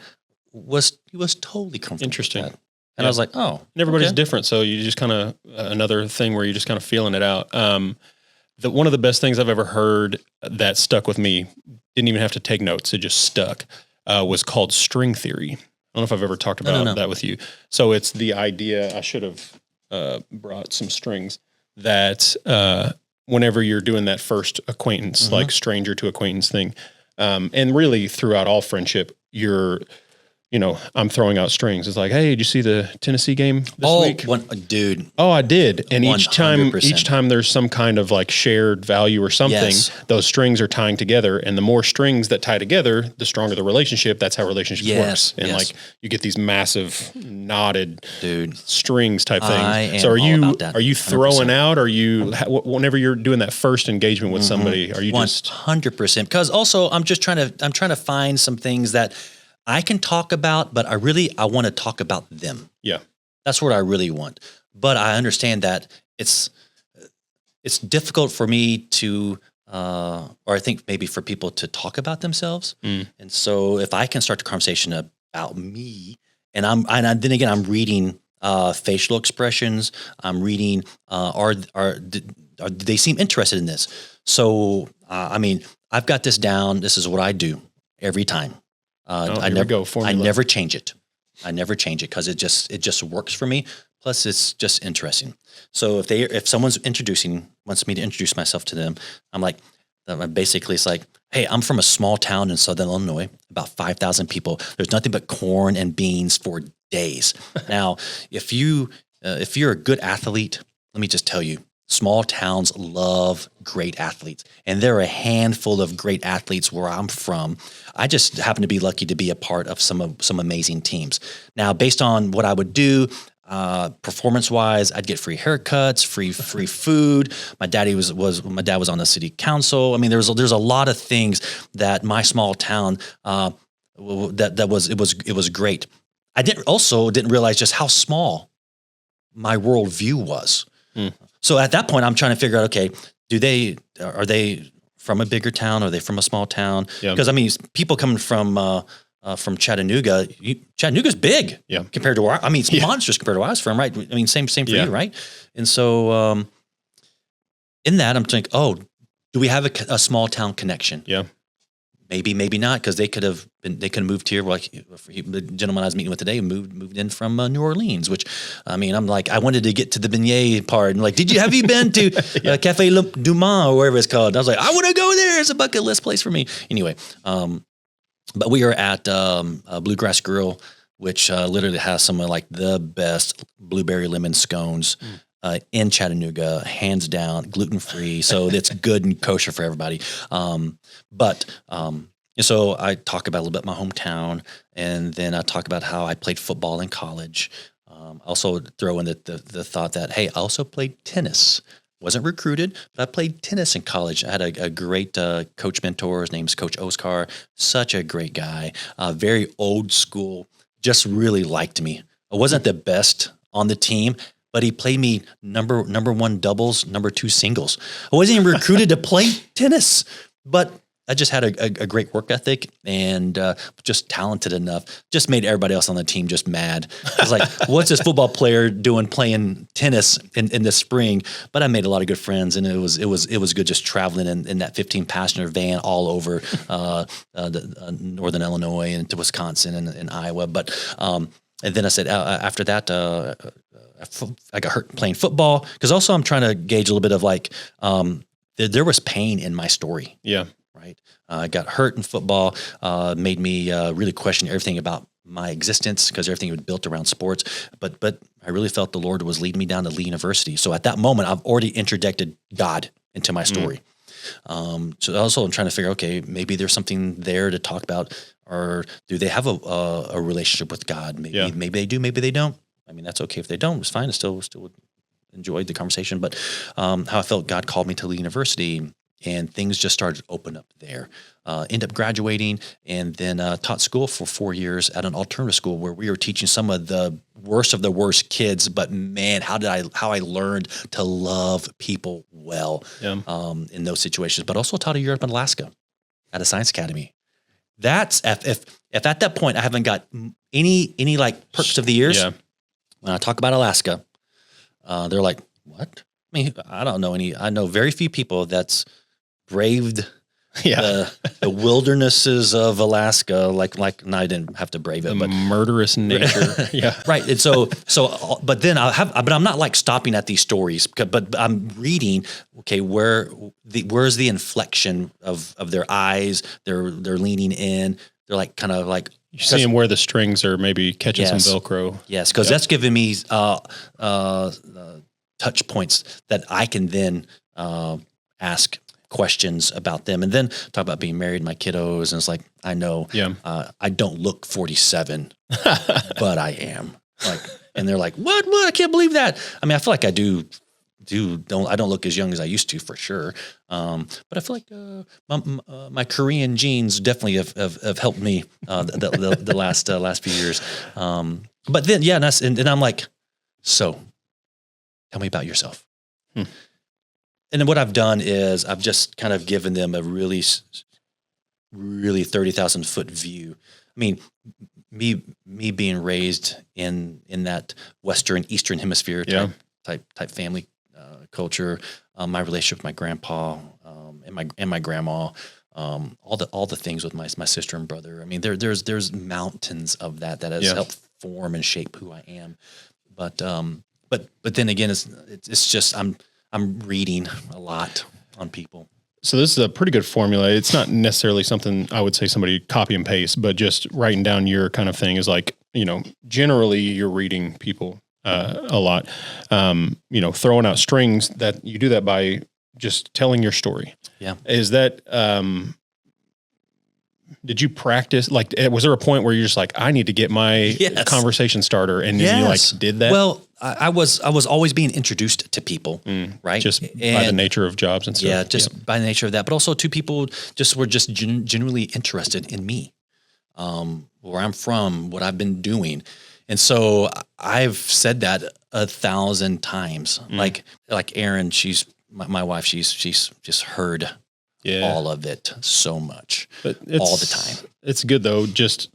he was totally comfortable. Interesting. With that. And I was like, oh, And everybody's okay. different. So you just kind of, another thing where you're just kind of feeling it out. One of the best things I've ever heard that stuck with me, didn't even have to take notes, it just stuck, was called string theory. I don't know if I've ever talked about that with you. So it's the idea, I should have brought some strings, that whenever you're doing that first acquaintance, like stranger to acquaintance thing, and really throughout all friendship, I'm throwing out strings. It's like, hey, did you see the Tennessee game this week? Dude. Oh, I did. And 100%. each time there's some kind of like shared value or something, Yes. those strings are tying together. And the more strings that tie together, the stronger the relationship. That's how relationships works. And like you get these massive knotted strings type things. So are you throwing 100%. out? Are you, whenever you're doing that first engagement with somebody, are you 100%? Because also I'm trying to find some things that I can talk about, but I want to talk about them. Yeah. That's what I really want. But I understand that it's difficult for me to, or I think maybe for people to talk about themselves. And so if I can start the conversation about me, and then again, I'm reading facial expressions. I'm reading, do they seem interested in this? So, I've got this down. This is what I do every time. I never change it. I never change it because it just works for me. Plus, it's just interesting. So if someone's wants me to introduce myself to them, I'm like, basically it's like, hey, I'm from a small town in Southern Illinois, about 5,000 people. There's nothing but corn and beans for days. Now, if you're a good athlete, let me just tell you, small towns love great athletes, and there are a handful of great athletes where I'm from. I just happen to be lucky to be a part of some amazing teams. Now, based on what I would do, performance-wise, I'd get free haircuts, free food. My dad was on the city council. I mean, there's a lot of things that my small town it was great. I didn't realize just how small my worldview was. So at that point, I'm trying to figure out, okay, are they from a bigger town? Are they from a small town? Because people coming from Chattanooga, Chattanooga's big compared to where it's monstrous compared to where I was from, right? I mean, same for you, right? And so in that, I'm thinking, oh, do we have a small town connection? Yeah. Maybe, maybe not, because they could have moved here. Like the gentleman I was meeting with today moved in from New Orleans, which, I'm like, I wanted to get to the beignet part. And like, have you been to Cafe du Mans or wherever it's called? And I was like, I want to go there. It's a bucket list place for me. Anyway, but we are at Bluegrass Grill, which literally has some of like the best blueberry lemon scones in Chattanooga, hands down, gluten-free. So it's good and kosher for everybody. So I talk about a little bit my hometown, and then I talk about how I played football in college. Also throw in the thought that, hey, I also played tennis wasn't recruited, but I played tennis in college. I had a great coach mentor. His name's Coach Oscar. Such a great guy. Very old school. Just really liked me. I wasn't the best on the team, but he played me number one doubles, number 2 singles. I wasn't even recruited to play tennis, but I just had a great work ethic and just talented enough. Just made everybody else on the team just mad. I was like, what's this football player doing playing tennis in the spring? But I made a lot of good friends, and it was good just traveling in that 15-passenger van all over northern Illinois and to Wisconsin and Iowa. But and then I said after that, I got hurt playing football, because also I'm trying to gauge a little bit of like there was pain in my story. Yeah. Right. I got hurt in football, made me really question everything about my existence, because everything was built around sports. But I really felt the Lord was leading me down to Lee University. So at that moment, I've already interjected God into my story. So also I'm trying to figure, okay, maybe there's something there to talk about, or do they have a relationship with God? Maybe they do, maybe they don't. I mean, that's okay if they don't. It's fine. I still would enjoy the conversation. But how I felt God called me to Lee University. And things just started to open up there. End up graduating, and then taught school for 4 years at an alternative school where we were teaching some of the worst kids. But man, how I learned to love people well in those situations. But also taught in Europe and Alaska at a science academy. That's if at that point I haven't got any like perks of the ears. Yeah. When I talk about Alaska, they're like, "What?" I mean, I don't know any. I know very few people that's braved the wildernesses of Alaska, like no, I didn't have to brave it, but murderous nature. Yeah. Right. And so, but then but I'm not like stopping at these stories, but I'm reading, okay, where's the inflection of their eyes? They're leaning in. They're like, kind of like, you see them where the strings are maybe catching some Velcro. Yes. Cause that's giving me, touch points that I can then, ask questions about them, and then talk about being married, my kiddos. And it's like, I know, I don't look 47, but I am like, and they're like, what? I can't believe that. I mean, I feel like I I don't look as young as I used to, for sure. But I feel like my Korean genes definitely have helped me the last few years. But then, and I'm like, so tell me about yourself. And then what I've done is I've just kind of given them a really 30,000 foot view. I mean, me being raised in that Western Eastern Hemisphere type family culture, my relationship with my grandpa and my grandma, all the things with my sister and brother. I mean, there's mountains of that has helped form and shape who I am. But then again, it's just I'm reading a lot on people. So this is a pretty good formula. It's not necessarily something I would say somebody copy and paste, but just writing down your kind of thing is like, generally you're reading people a lot. Throwing out strings, that you do that by just telling your story. Yeah. Is that, did you practice? Like, was there a point where you're just like, I need to get my conversation starter, and you like did that? Well, I was always being introduced to people, right? Just by the nature of jobs and stuff. Yeah, just by the nature of that. But also, two people were genuinely interested in me, where I'm from, what I've been doing. And so I've said that 1,000 times. Like Erin, she's my wife. She's just heard all of it so much, but all the time. It's good though. Just,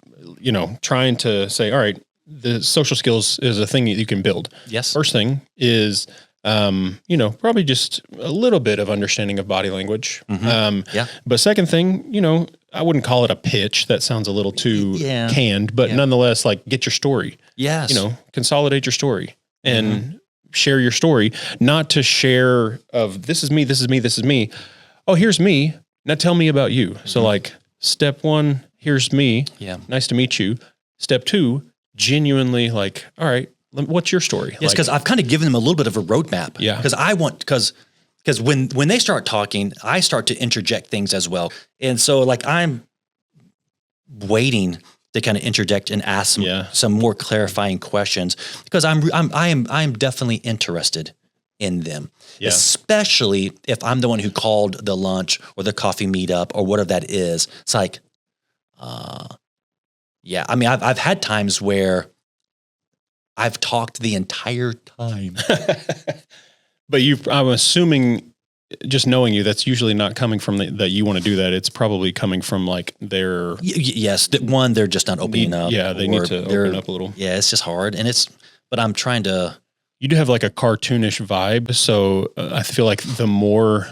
trying to say, all right, the social skills is a thing that you can build. Yes. First thing is, probably just a little bit of understanding of body language. But second thing, I wouldn't call it a pitch. That sounds a little too canned, but nonetheless, like, get your story. Yes. Consolidate your story and share your story, not to share of this is me, this is me, this is me. Oh, here's me. Now tell me about you. So like step 1, here's me. Yeah. Nice to meet you. Step 2, genuinely like, all right, what's your story? Yes, because I've kind of given them a little bit of a roadmap. Yeah. Because when they start talking, I start to interject things as well. And so like I'm waiting to kind of interject and ask some more clarifying questions, because I am definitely interested in them, Yeah. especially if I'm the one who called the lunch or the coffee meetup or whatever that is. It's like, yeah, I mean, I've had times where I've talked the entire time. But I'm assuming, just knowing you, that's usually not coming from that you want to do that. It's probably coming from like their Yes, one, they're just not opening up. Yeah, they need to open up a little. Yeah, it's just hard, but I'm trying to. You do have like a cartoonish vibe, so I feel like the more,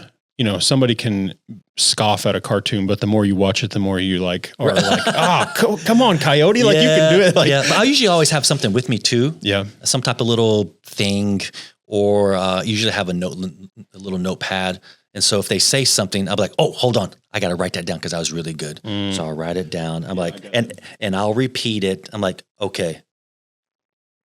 somebody can scoff at a cartoon, but the more you watch it, the more you like are like, come on, Coyote, like you can do it. Like, yeah, but I usually always have something with me too. Yeah, some type of little thing, or usually have a little notepad. And so if they say something, I'll be like, oh, hold on, I got to write that down because I was really good. So I'll write it down. I'm like, and I'll repeat it. I'm like, okay.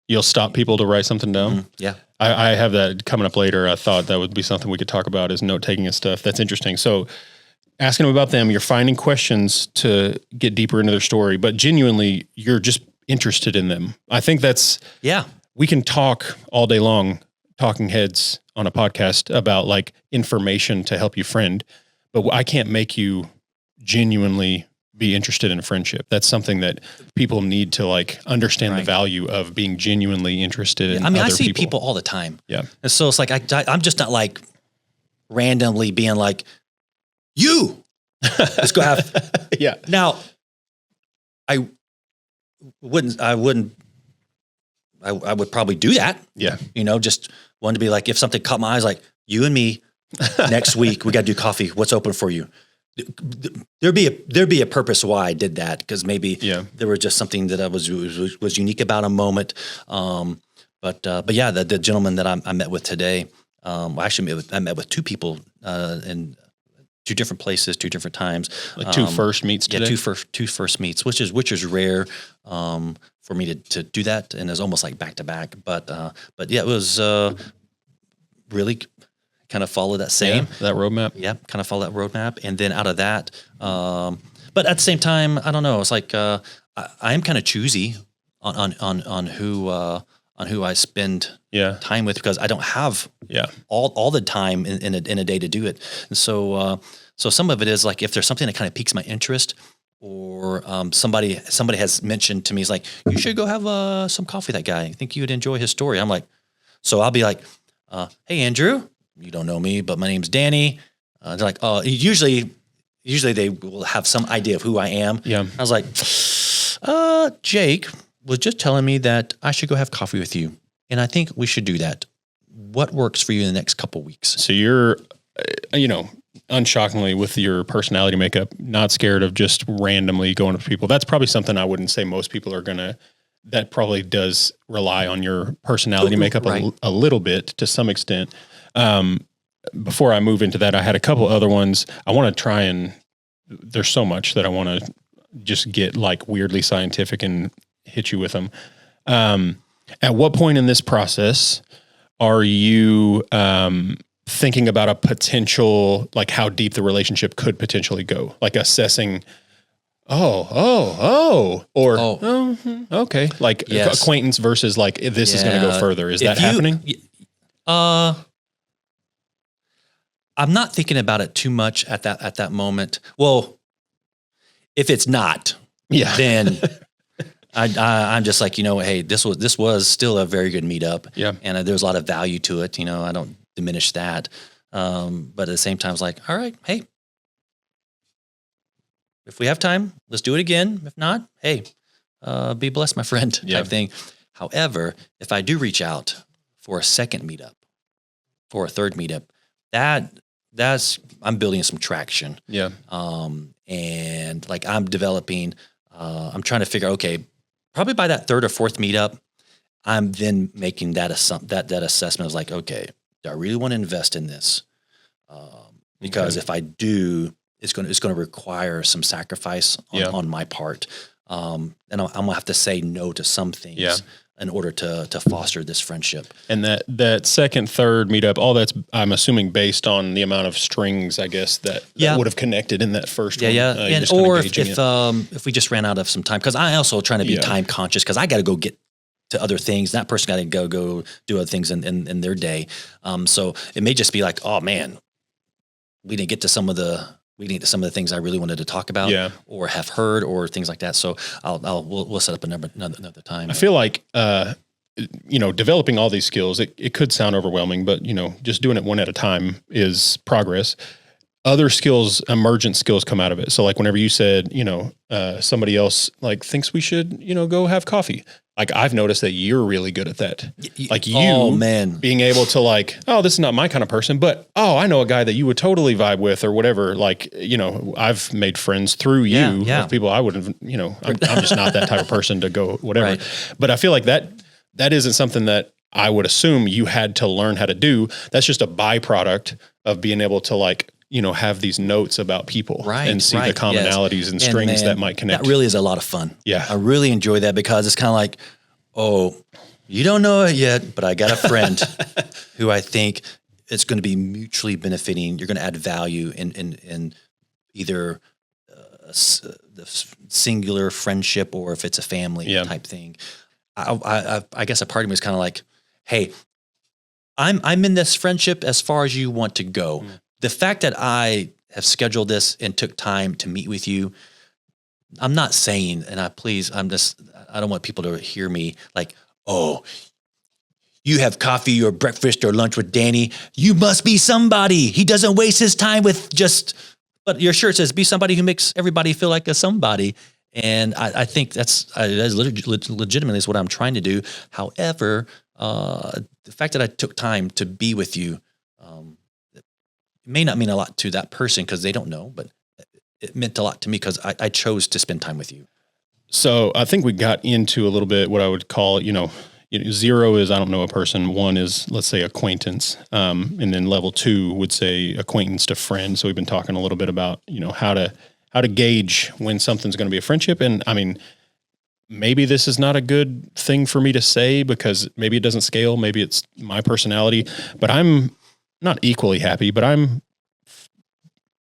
You'll stop people to write something down? Mm-hmm. Yeah. I have that coming up later. I thought that would be something we could talk about, is note-taking and stuff. That's interesting. So asking them about them, you're finding questions to get deeper into their story, but genuinely you're just interested in them. I think that's, we can talk all day long, talking heads on a podcast about like information to help you friend, but I can't make you genuinely be interested in a friendship. That's something that people need to like understand the value of being genuinely interested in. I mean, other I see people all the time. Yeah. And so it's like, I'm just not like randomly being like, let's go have. Yeah. Now I would probably do that. Yeah. Just wanted to be like, if something caught my eyes, like you and me next week, we got to do coffee. What's open for you? There'd be a purpose why I did that, because maybe there was just something that I was unique about a moment. But yeah, the gentleman that I met with today, I met with two people in two different places, two different times. Like two first meets today? Yeah, two first meets, which is rare for me to do that, and it's almost like back to back. But yeah, it was really kind of follow that same that roadmap. Yeah, kind of follow that roadmap, and then out of that, but at the same time, I don't know. It's like I am kind of choosy on who I spend time with, because I don't have all the time in a day to do it. And so some of it is like, if there's something that kind of piques my interest, or somebody has mentioned to me, is like, you should go have some coffee with that guy. I think you would enjoy his story. I'm like, so I'll be like, hey, Andrew, you don't know me, but my name's Danny. They're like, oh, usually they will have some idea of who I am. Yeah. I was like, Jake was just telling me that I should go have coffee with you, and I think we should do that. What works for you in the next couple of weeks? So you're, unshockingly, with your personality makeup, not scared of just randomly going up to people. That's probably something I wouldn't say most people are that probably does rely on your personality makeup a little bit, to some extent. Before I move into that, I had a couple other ones. I want to try, and there's so much that I want to just get like weirdly scientific and hit you with them. At what point in this process are you thinking about a potential, like how deep the relationship could potentially go? Like assessing, okay. Like acquaintance versus like, this is going to go further. Is that happening? I'm not thinking about it too much at that moment. Well, if it's not, then I'm just like, hey, this was still a very good meetup. Yeah. And there's a lot of value to it. I don't diminish that. But at the same time, it's like, all right, hey, if we have time, let's do it again. If not, hey, be blessed, my friend, type thing. However, if I do reach out for a second meetup or a third meetup, that's I'm building some traction. Yeah. And like I'm developing, I'm trying to figure out, okay, probably by that third or fourth meetup, I'm then making that assessment of like, okay, do I really want to invest in this? Because if I do, it's going to require some sacrifice on my part. And I'm going to have to say no to some things in order to foster this friendship. And that second, third meetup, all that's, I'm assuming, based on the amount of strings, I guess, that would have connected in that first one. Yeah. And, or if we just ran out of some time, because I also trying to be time conscious, because I got to go get to other things. That person got to go do other things in their day. So it may just be like, oh man, we didn't get to some of the things I really wanted to talk about, or have heard, or things like that. So we'll set up another time. I feel like, developing all these skills, it could sound overwhelming, but just doing it one at a time is progress. Other skills, emergent skills come out of it. So like whenever you said, somebody else like thinks we should, go have coffee. Like I've noticed that you're really good at that. Like being able to like, oh, this is not my kind of person, but I know a guy that you would totally vibe with or whatever. Like, I've made friends through you, with people I wouldn't, I'm just not that type of person to go whatever. Right. But I feel like that isn't something that I would assume you had to learn how to do. That's just a byproduct of being able to like, have these notes about people and see the commonalities and strings that might connect. That really is a lot of fun. Yeah. I really enjoy that because it's kind of like, oh, you don't know it yet, but I got a friend who I think it's going to be mutually benefiting. You're going to add value in either the singular friendship or if it's a family type thing. I guess a part of me is kind of like, hey, I'm in this friendship as far as you want to go. Mm. The fact that I have scheduled this and took time to meet with you, I'm not saying, I don't want people to hear me like, oh, you have coffee or breakfast or lunch with Danny. You must be somebody. He doesn't waste his time with but your shirt says be somebody who makes everybody feel like a somebody. And I think that's legitimately is what I'm trying to do. However, the fact that I took time to be with you, it may not mean a lot to that person because they don't know, but it meant a lot to me because I chose to spend time with you. So I think we got into a little bit what I would call, 0 is I don't know a person. 1 is, let's say, acquaintance. And then level 2 would say acquaintance to friend. So we've been talking a little bit about, how to gauge when something's going to be a friendship. And I mean, maybe this is not a good thing for me to say because maybe it doesn't scale. Maybe it's my personality, but I'm not equally happy, but I'm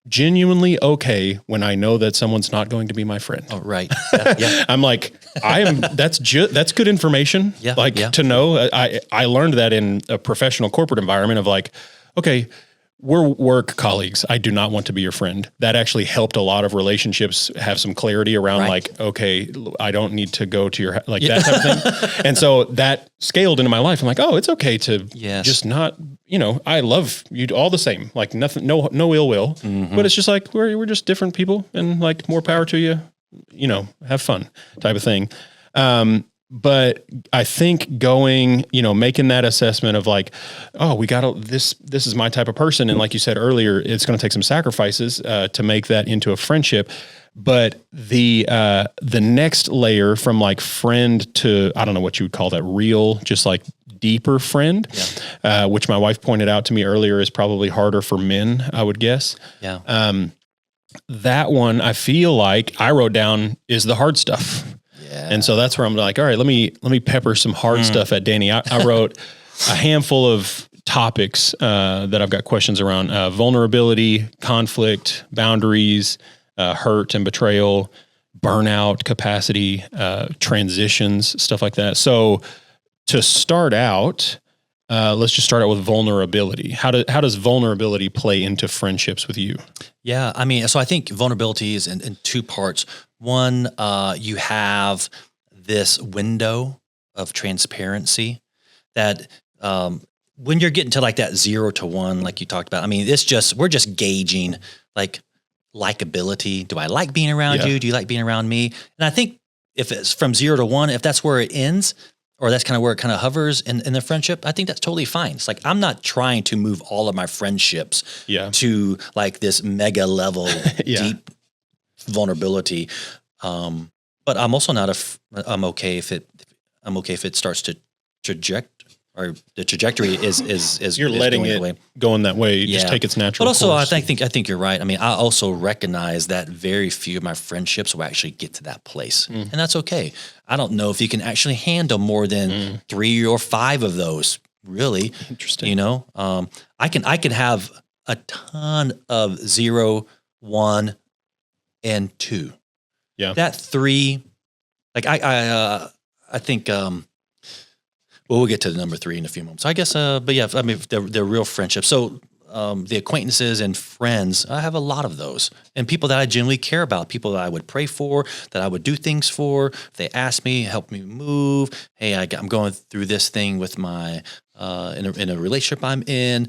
genuinely okay when I know that someone's not going to be my friend. Oh, right. Yeah. I'm like, that's good information. Yeah. To know. I learned that in a professional corporate environment of like, okay, we're work colleagues. I do not want to be your friend. That actually helped a lot of relationships have some clarity around like, okay, I don't need to go to your, that type of thing. And so that scaled into my life. I'm like, oh, it's okay to just not, I love you all the same, like nothing, no ill will, but it's just like, we're just different people and like more power to you, have fun type of thing. But I think going, making that assessment of like, oh, we got this is my type of person. And like you said earlier, it's going to take some sacrifices to make that into a friendship. But the next layer from like friend to, I don't know what you would call that, real, just like deeper friend, which my wife pointed out to me earlier is probably harder for men, I would guess. Yeah. That one I feel like I wrote down is the hard stuff. And so that's where I'm like, all right, let me pepper some hard stuff at Danny. I wrote a handful of topics that I've got questions around: vulnerability, conflict, boundaries, hurt and betrayal, burnout, capacity, transitions, stuff like that. So to start out, let's just start out with vulnerability. How does vulnerability play into friendships with you? Yeah, I mean, so I think vulnerability is in 2 parts. One, you have this window of transparency that when you're getting to like that 0 to 1, like you talked about, I mean, we're just gauging like likability. Do I like being around you? Do you like being around me? And I think if it's from 0 to 1, if that's where it ends, or that's kind of where it kind of hovers in the friendship, I think that's totally fine. It's like, I'm not trying to move all of my friendships to like this mega level, deep vulnerability. But I'm also I'm okay if it starts to or the trajectory is you're letting it go in that way. Just take its natural course. But also, course. I think you're right. I mean, I also recognize that very few of my friendships will actually get to that place, and that's okay. I don't know if you can actually handle more than 3 or 5 of those. Really interesting. I can have a ton of 0, 1, and 2. Yeah, that 3, like I think. Well, we'll get to the number 3 in a few moments. I guess, but yeah, I mean, they're real friendships. So the acquaintances and friends, I have a lot of those. And people that I genuinely care about, people that I would pray for, that I would do things for. If they ask me, help me move. Hey, I'm going through this thing with my, in a relationship I'm in.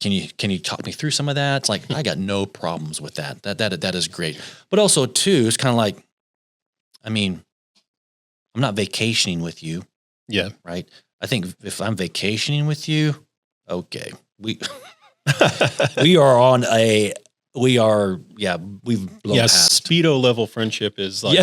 Can you talk me through some of that? It's like, I got no problems with that. That is great. But also too, it's kind of like, I mean, I'm not vacationing with you. Yeah. Right. I think if I'm vacationing with you, okay, we've blown past. Speedo level friendship is like,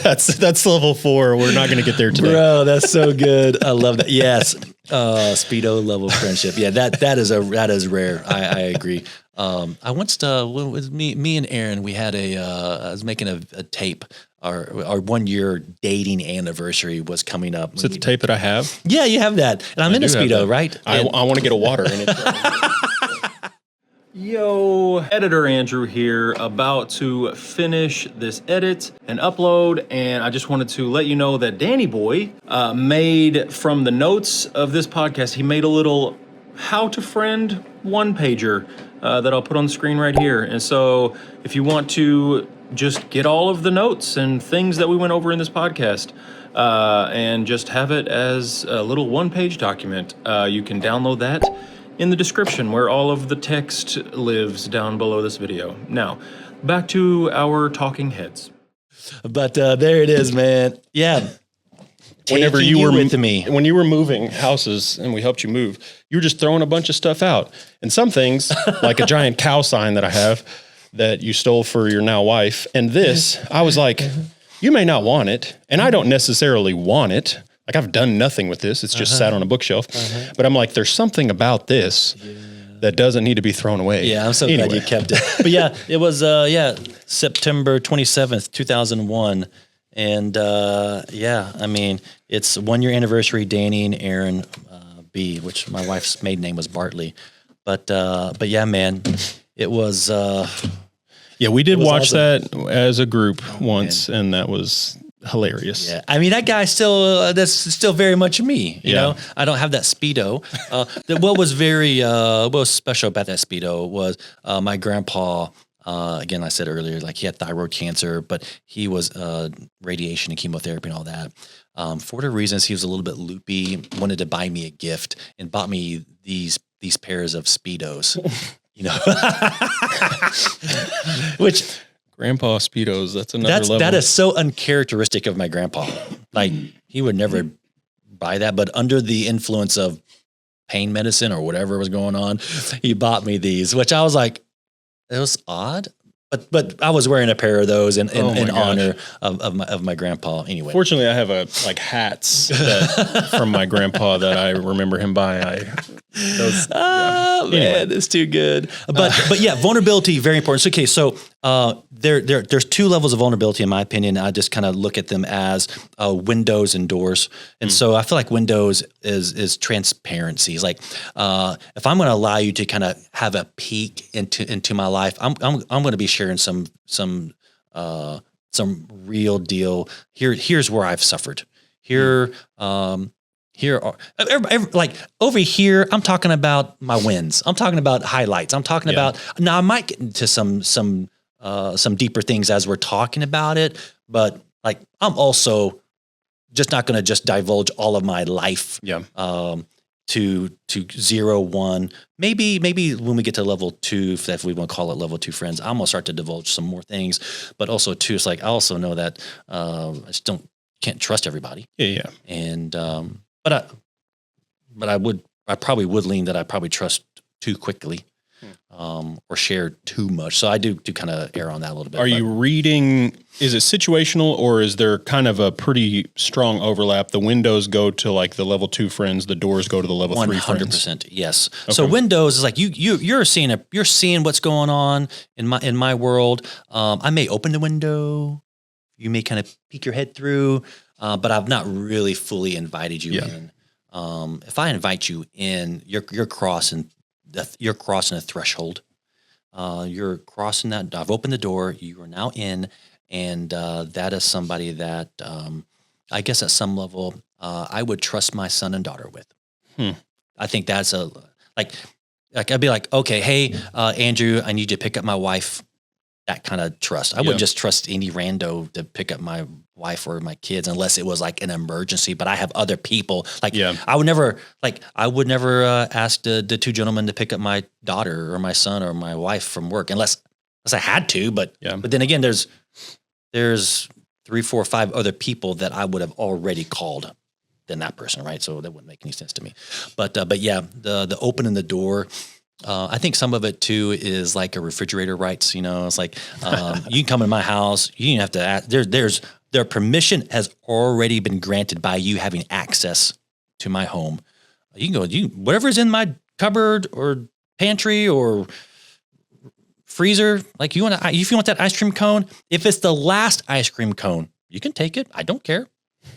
that's level 4. We're not going to get there today. Bro, that's so good. I love that. Yes. Speedo level friendship. Yeah. That is rare. I agree. I once, with me and Aaron, we had I was making a tape. Our 1 year dating anniversary was coming up. Is it the tape that I have? Yeah, you have that. And I'm in a Speedo, right? I want to get a water in it. Yo, editor Andrew here, about to finish this edit and upload, and I just wanted to let you know that Danny Boy made, from the notes of this podcast, he made a little how to friend one-pager that I'll put on the screen right here. And so if you want to just get all of the notes and things that we went over in this podcast and just have it as a little one-page document, you can download that in the description where all of the text lives down below this video. Now, back to our talking heads. But there it is, man. Yeah. Whenever you were with me, when you were moving houses and we helped you move, you were just throwing a bunch of stuff out. And some things, like a giant cow sign that I have that you stole for your now wife, and this, I was like, you may not want it, and I don't necessarily want it. Like, I've done nothing with this. It's just sat on a bookshelf. But I'm like, there's something about this that doesn't need to be thrown away. Yeah, I'm so glad you kept it. But yeah, it was September 27th, 2001. And I mean, it's 1 year anniversary, Danny and Aaron B, which my wife's maiden name was Bartley. But yeah, man, it was we did watch that as a group once, and that was hilarious. Yeah, I mean, that guy still that's still very much me. You know, I don't have that Speedo. What was special about that Speedo was my grandpa. Again, I said earlier, like, he had thyroid cancer, but he was radiation and chemotherapy and all that. For whatever reasons, he was a little bit loopy. Wanted to buy me a gift and bought me these pairs of Speedos. You know, which Grandpa Speedos, that's another level. That is so uncharacteristic of my grandpa. Like, he would never buy that, but under the influence of pain medicine or whatever was going on, he bought me these, which I was like, it was odd. But I was wearing a pair of those in honor of my grandpa anyway. Fortunately, I have hats from my grandpa that I remember him buying. Man, it's too good. But yeah, vulnerability, very important. So, okay, so there's 2 levels of vulnerability in my opinion. I just kind of look at them as windows and doors. And so I feel like windows is transparency. It's like, if I'm going to allow you to kind of have a peek into my life, I'm going to be sharing some real deal. Here's where I've suffered. Here are like over here. I'm talking about my wins. I'm talking about highlights. I'm talking about, now I might get into some deeper things as we're talking about it, but like, I'm also just not going to just divulge all of my life. To 0, 1, maybe when we get to level 2, if we want to call it level 2 friends, I'm gonna start to divulge some more things. But also too, it's like, I also know that I just can't trust everybody. Yeah. And but I probably would lean that I probably trust too quickly. Or share too much. So I do kind of err on that a little bit. Are you reading, is it situational, or is there kind of a pretty strong overlap? The windows go to like the level 2 friends, the doors go to the level 3 friends. 100%, yes. Okay. So windows is like you're seeing what's going on in my world. I may open the window, you may kind of peek your head through, but I've not really fully invited you in. If I invite you in, you're crossing a threshold. You're crossing that. I've opened the door. You are now in, and that is somebody that I guess at some level, I would trust my son and daughter with. I think that's like I'd be like, okay, hey, Andrew, I need you to pick up my wife. That kind of trust. I wouldn't just trust any rando to pick up my wife or my kids unless it was like an emergency. But I have other people. Like I would never ask the two gentlemen to pick up my daughter or my son or my wife from work unless I had to. But then again, there's 3, 4, 5 other people that I would have already called than that person, right? So that wouldn't make any sense to me. But yeah, the opening the door. I think some of it too is like a refrigerator rights. It's like you can come in my house. You didn't have to ask. Their permission has already been granted by you having access to my home. You can go. Whatever's in my cupboard or pantry or freezer. Like if you want that ice cream cone, if it's the last ice cream cone, you can take it. I don't care.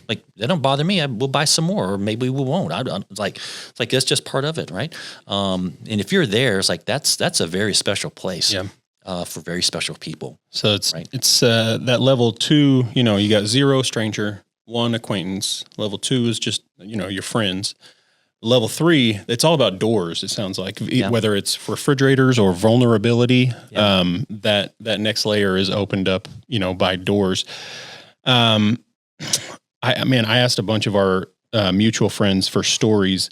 Like, they don't bother me. We'll buy some more, or maybe we won't. It's like that's just part of it, right? And if you're there, it's like that's a very special place for very special people. So it's that level 2. You got 0 stranger, 1 acquaintance. Level 2 is just your friends. Level 3, it's all about doors. It sounds like whether it's refrigerators or vulnerability. That next layer is opened up, by doors. I asked a bunch of our mutual friends for stories.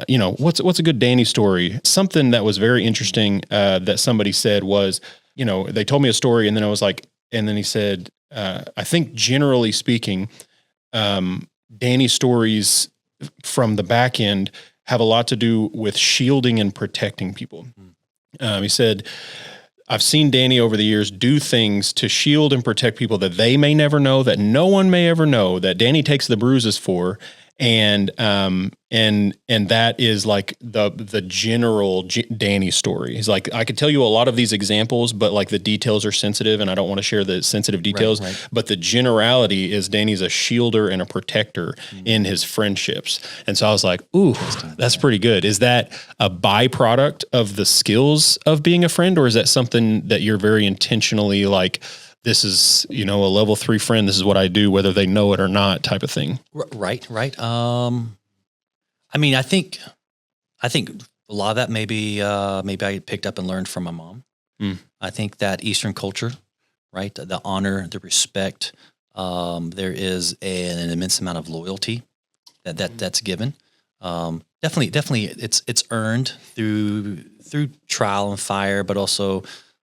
What's a good Danny story? Something that was very interesting that somebody said was, they told me a story, and then I was like, and then he said, I think generally speaking, Danny's stories from the back end have a lot to do with shielding and protecting people. He said, I've seen Danny over the years do things to shield and protect people that they may never know, that no one may ever know, that Danny takes the bruises for. And that is like the general Danny story. He's like, I could tell you a lot of these examples, but like the details are sensitive and I don't want to share the sensitive details, right. But the generality is Danny's a shielder and a protector in his friendships. And so I was like, ooh, that's pretty good. Is that a byproduct of the skills of being a friend, or is that something that you're very intentionally like, this is, a level 3 friend, this is what I do, whether they know it or not, type of thing? Right. I think a lot of that maybe I picked up and learned from my mom. I think that Eastern culture, right? The honor, the respect, there is an immense amount of loyalty that's given. Definitely it's earned through trial and fire, but also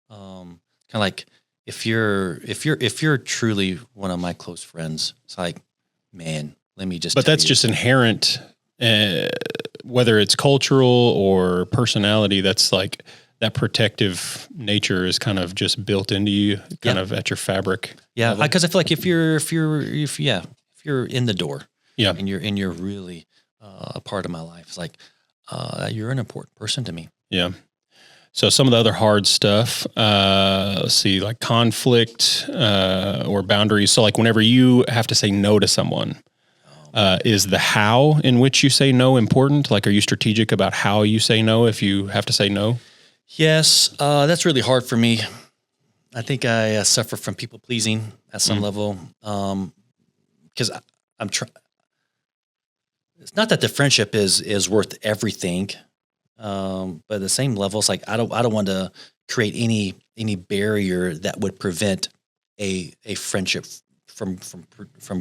kind of like, if you're truly one of my close friends, it's like, man, let me just. But that's just inherent, whether it's cultural or personality. That's like that protective nature is kind of just built into you, kind of at your fabric. Yeah, because I feel like if you're in the door, and you're really a part of my life, it's like you're an important person to me. Yeah. So some of the other hard stuff, let's see, like conflict or boundaries. So like whenever you have to say no to someone, is the how in which you say no important? Like, are you strategic about how you say no if you have to say no? Yes, that's really hard for me. I think I suffer from people pleasing at some level because I'm trying. It's not that the friendship is worth everything. But at the same level, it's like I don't want to create any barrier that would prevent a friendship from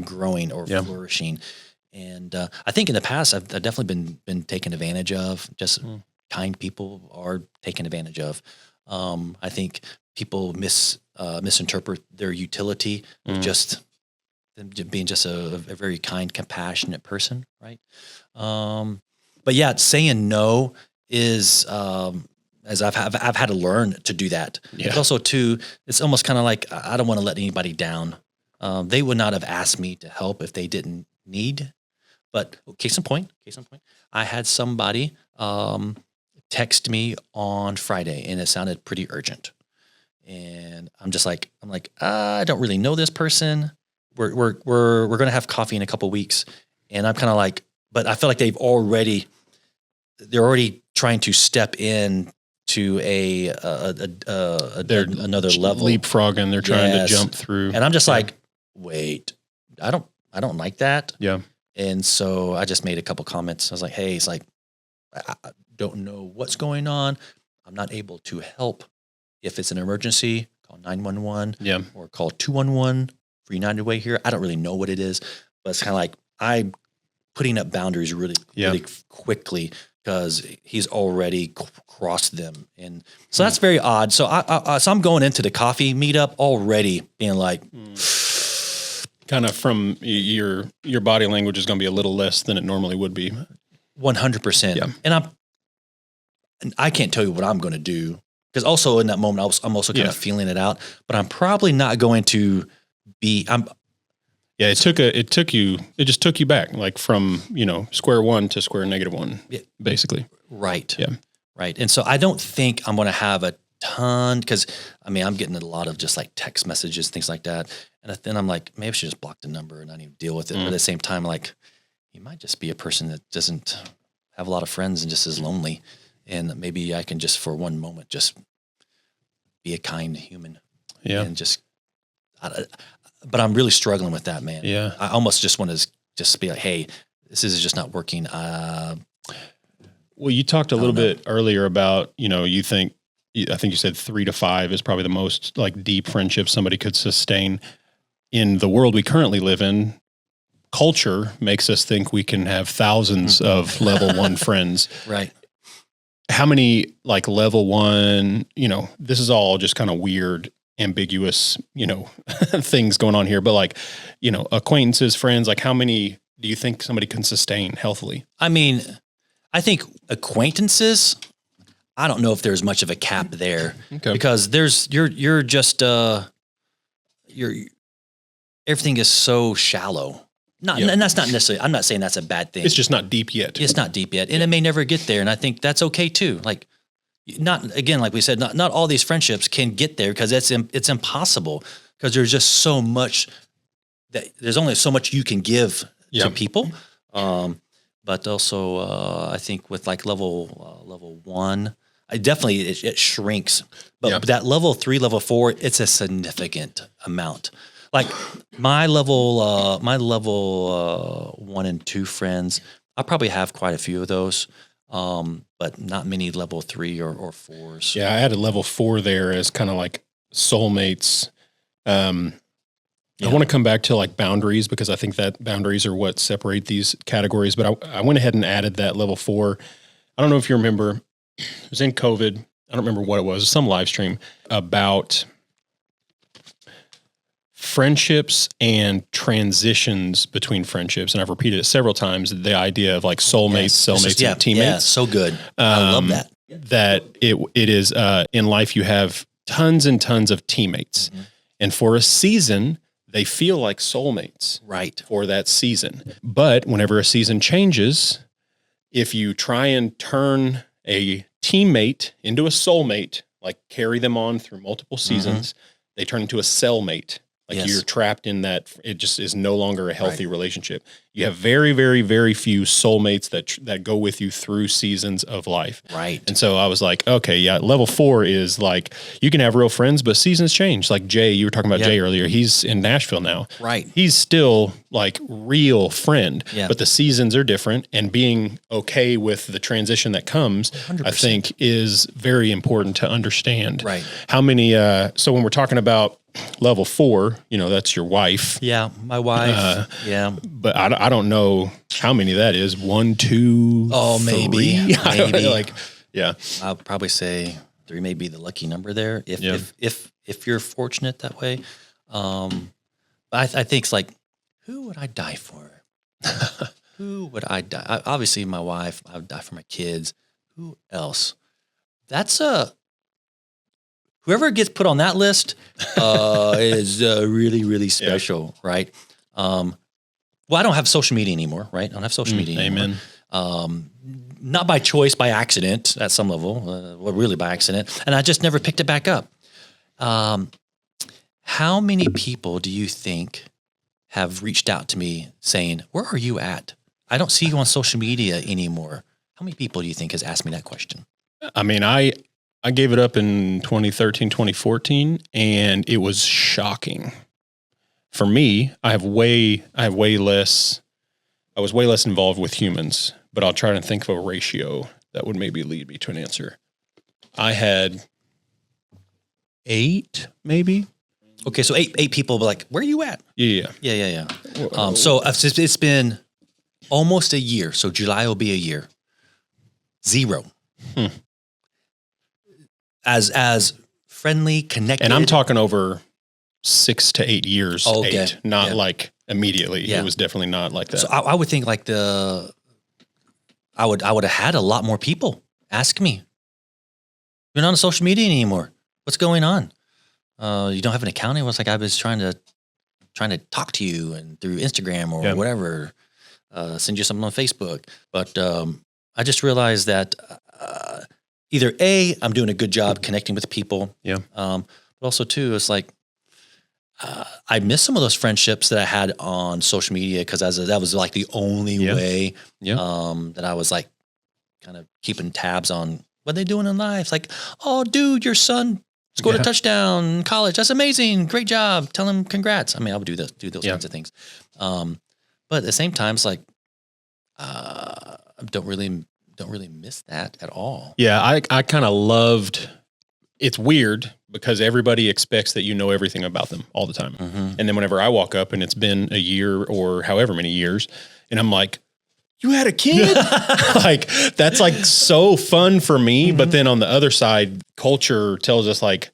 growing or flourishing. And I think in the past, I've definitely been taken advantage of. Just kind people are taken advantage of. I think people misinterpret their utility of just them being just a very kind, compassionate person, right? But yeah, saying no is as I've had to learn to do that. Yeah. But also too, it's almost kind of like I don't want to let anybody down. They would not have asked me to help if they didn't need. But case in point, I had somebody text me on Friday, and it sounded pretty urgent. And I'm like, I don't really know this person. We're gonna have coffee in a couple of weeks, and I'm kind of like, but I feel like they're already trying to step in to another level, leapfrogging. They're trying to jump through, and I'm just like, wait, I don't I don't like that. Yeah. And so I just made a couple comments. I was like, hey, it's like, I don't know what's going on. I'm not able to help. If it's an emergency, call 911 Yeah. or call 211 for United Way here. I don't really know what it is, but it's kind of like I'm putting up boundaries really quickly because he's already crossed them. And so that's very odd. So so I'm going into the coffee meetup already being like, kind of from your body language is going to be a little less than it normally would be. 100%. Yeah. And I can't tell you what I'm going to do because also in that moment, I'm also kind of feeling it out, but I'm probably not going to be, yeah, it just took you back like from, square one to square -1, basically. Right. Yeah. Right. And so I don't think I'm going to have a ton because I'm getting a lot of just like text messages, things like that. And then I'm like, maybe I should just block the number and not even deal with it. But at the same time, like, he might just be a person that doesn't have a lot of friends and just is lonely. And maybe I can just for one moment just be a kind human. Yeah. And but I'm really struggling with that, man. Yeah. I almost just want to just be like, hey, this is just not working. Well, you talked a little bit earlier about, I think you said 3 to 5 is probably the most like deep friendship somebody could sustain. In the world we currently live in, culture makes us think we can have thousands of level 1 friends. Right. How many like level 1, this is all just kind of weird, ambiguous, things going on here, but like, acquaintances, friends, like how many do you think somebody can sustain healthily? I think acquaintances, I don't know if there's much of a cap there because you're just, everything is so shallow. And that's not necessarily, I'm not saying that's a bad thing. It's just not deep yet. It's not deep yet. And it may never get there. And I think that's okay too. Like again, like we said, not all these friendships can get there because it's impossible because there's just so much there's only so much you can give to people. But also, I think with like level 1, it shrinks. But that level 3, level 4, it's a significant amount. Like my level 1 and 2 friends, I probably have quite a few of those, but not many level 3 or 4s. Yeah, I had a level 4 there as kind of like soulmates. I want to come back to like boundaries because I think that boundaries are what separate these categories. But I went ahead and added that level 4. I don't know if you remember, it was in COVID. I don't remember what it was, some live stream about friendships and transitions between friendships. And I've repeated it several times, the idea of like soulmates, cellmates, and teammates. Yeah, so good. I love that. That it is, in life, you have tons and tons of teammates. Mm-hmm. And for a season, they feel like soulmates for that season. But whenever a season changes, if you try and turn a teammate into a soulmate, like carry them on through multiple seasons, they turn into a cellmate. Like you're trapped in that. It just is no longer a healthy relationship. You have very, very, very few soulmates that go with you through seasons of life. Right. And so I was like, okay, yeah, level 4 is like, you can have real friends, but seasons change. Like Jay, you were talking about Jay earlier. He's in Nashville now. Right. He's still like real friend, yeah. but the seasons are different, and being okay with the transition that comes, 100%. I think is very important to understand. Right. How many, so when we're talking about level 4, that's your wife. Yeah, my wife. But I don't know how many that is. 1, 2. Oh, maybe. I'll probably say 3 may be the lucky number there. If you're fortunate that way. But I think it's like, who would I die for? Who would I die? Obviously, my wife. I would die for my kids. Who else? That's whoever gets put on that list is really, really special, right? Well, I don't have social media anymore, right? I don't have social media anymore. Amen. Not by choice, by accident at some level, really by accident. And I just never picked it back up. How many people do you think have reached out to me saying, where are you at? I don't see you on social media anymore. How many people do you think has asked me that question? I mean, I gave it up in 2013, 2014, and it was shocking for me, I was way less involved with humans, but I'll try to think of a ratio that would maybe lead me to an answer. I had 8, maybe. Okay, so eight people, but like, where are you at? Yeah. So it's been almost a year. So July will be a year. 0. As friendly, connected. And I'm talking over 6 to 8 years. Oh, okay. 8, not like immediately. Yeah. It was definitely not like that. So I would think like I would have had a lot more people ask me. You're not on social media anymore. What's going on? You don't have an account anymore. It's like I was trying to talk to you and through Instagram or whatever, send you something on Facebook. But I just realized that either A, I'm doing a good job connecting with people. Yeah. But also too, it's like I miss some of those friendships that I had on social media because that was like the only way that I was like kind of keeping tabs on what they're doing in life. It's like, oh, dude, your son scored a touchdown in college. That's amazing. Great job. Tell him congrats. I mean, I would do those kinds of things. But at the same time, it's like I don't really miss that at all. Yeah, I kind of loved. It's weird because everybody expects that you know everything about them all the time. Mm-hmm. And then whenever I walk up and it's been a year or however many years, and I'm like, you had a kid? Like, that's like so fun for me. Mm-hmm. But then on the other side, culture tells us like,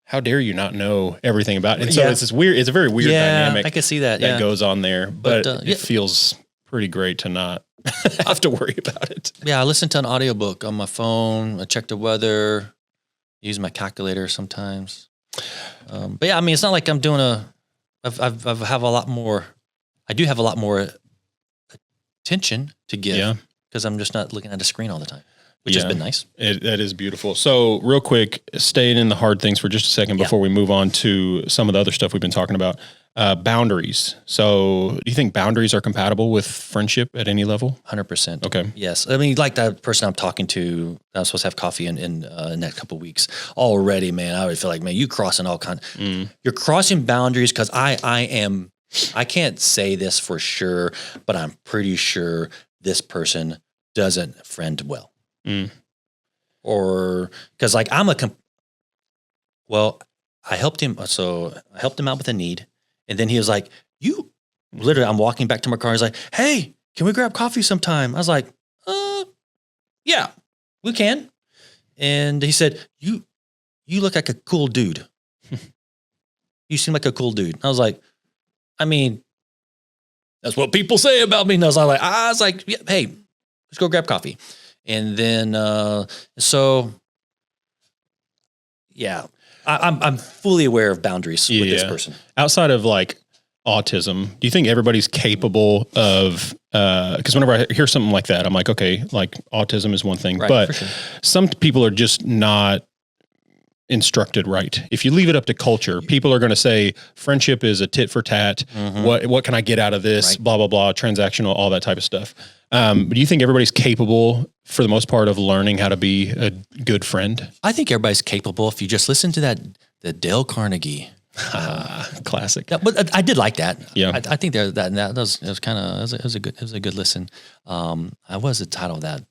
how dare you not know everything about it? And so it's this weird, it's a very weird dynamic. I can see that goes on there, but it feels pretty great to not have to worry about it. Yeah. I listen to an audiobook on my phone. I check the weather, use my calculator sometimes. But yeah, I mean, it's not like I'm doing I do have a lot more attention to give because I'm just not looking at a screen all the time, which has been nice. That is beautiful. So real quick, staying in the hard things for just a second before we move on to some of the other stuff we've been talking about. Boundaries. So do you think boundaries are compatible with friendship at any level? 100%. Okay. Yes. I mean, like that person I'm talking to, I'm supposed to have coffee in the next couple of weeks already, man. I would feel like, man, you crossing all kinds. You're crossing boundaries because I can't say this for sure, but I'm pretty sure this person doesn't friend well. Or because like I helped him. So I helped him out with a need. And then he was like, I'm walking back to my car. He's like, hey, can we grab coffee sometime? I was like, yeah, we can. And he said, you look like a cool dude. You seem like a cool dude. I was like, I mean, that's what people say about me. And I was like, yeah, hey, let's go grab coffee. And then, I'm fully aware of boundaries with this person. Outside of like autism, do you think everybody's capable of, because whenever I hear something like that, I'm like, okay, like autism is one thing, but some people are just not instructed right. If you leave it up to culture, people are going to say friendship is a tit for tat. What can I get out of this? Blah, blah, blah, transactional, all that type of stuff. But do you think everybody's capable for the most part of learning how to be a good friend? I think everybody's capable. If you just listen to the Dale Carnegie, classic. But I did like that. Yeah. I think that was a good listen. I was the title of that.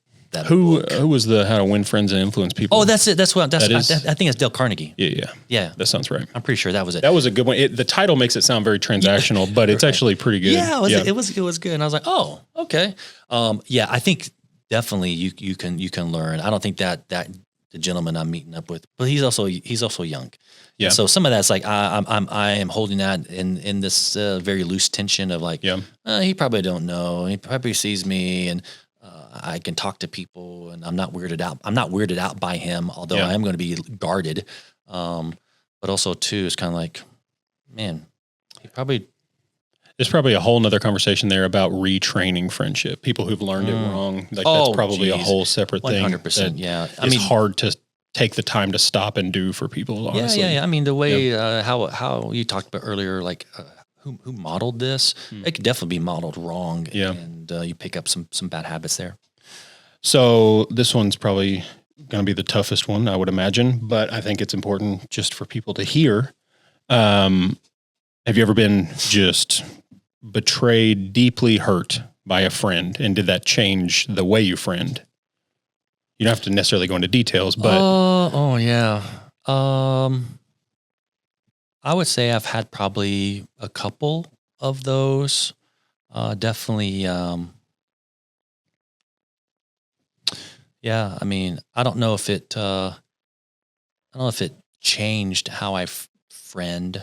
Who was the How to Win Friends and Influence People? Oh, that's it. I think it's Dale Carnegie. Yeah. That sounds right. I'm pretty sure that was it. That was a good one. The title makes it sound very transactional, but it's actually pretty good. Yeah, it was good. And I was like, oh, okay. I think definitely you can learn. I don't think that the gentleman I'm meeting up with, but he's also young. Yeah. So some of that's like I am holding that in this very loose tension of like, he probably don't know. He probably sees me and. I can talk to people and I'm not weirded out. I'm not weirded out by him, although I am going to be guarded. But also too, it's kind of like, man, there's probably a whole nother conversation there about retraining friendship. People who've learned it wrong. Like that's probably a whole separate 100%, thing. 100%. Yeah. It's hard to take the time to stop and do for people. Honestly. Yeah. I mean, the way, how you talked about earlier, like, who modeled this? It could definitely be modeled wrong. Yeah. And you pick up some bad habits there. So this one's probably going to be the toughest one, I would imagine, but I think it's important just for people to hear. Have you ever been just betrayed, deeply hurt by a friend? And did that change the way you friend? You don't have to necessarily go into details, but. Oh yeah. I would say I've had probably a couple of those. Definitely. Yeah. I mean, I don't know if it changed how I friend.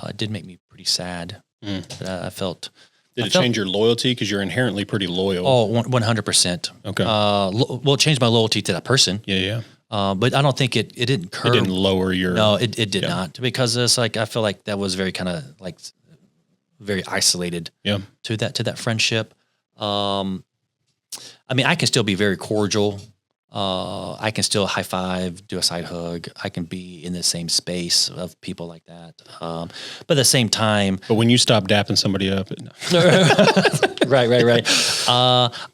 It did make me pretty sad. But I felt. Did it change your loyalty? Because you're inherently pretty loyal. Oh, 100%. Okay. Well, it changed my loyalty to that person. Yeah. But I don't think it didn't curb. It didn't lower your. No, it did not, because it's like I feel like that was very kind of like very isolated. Yeah. To that friendship. I mean, I can still be very cordial. I can still high five, do a side hug. I can be in the same space of people like that. But at the same time, But when you stop dapping somebody up, right.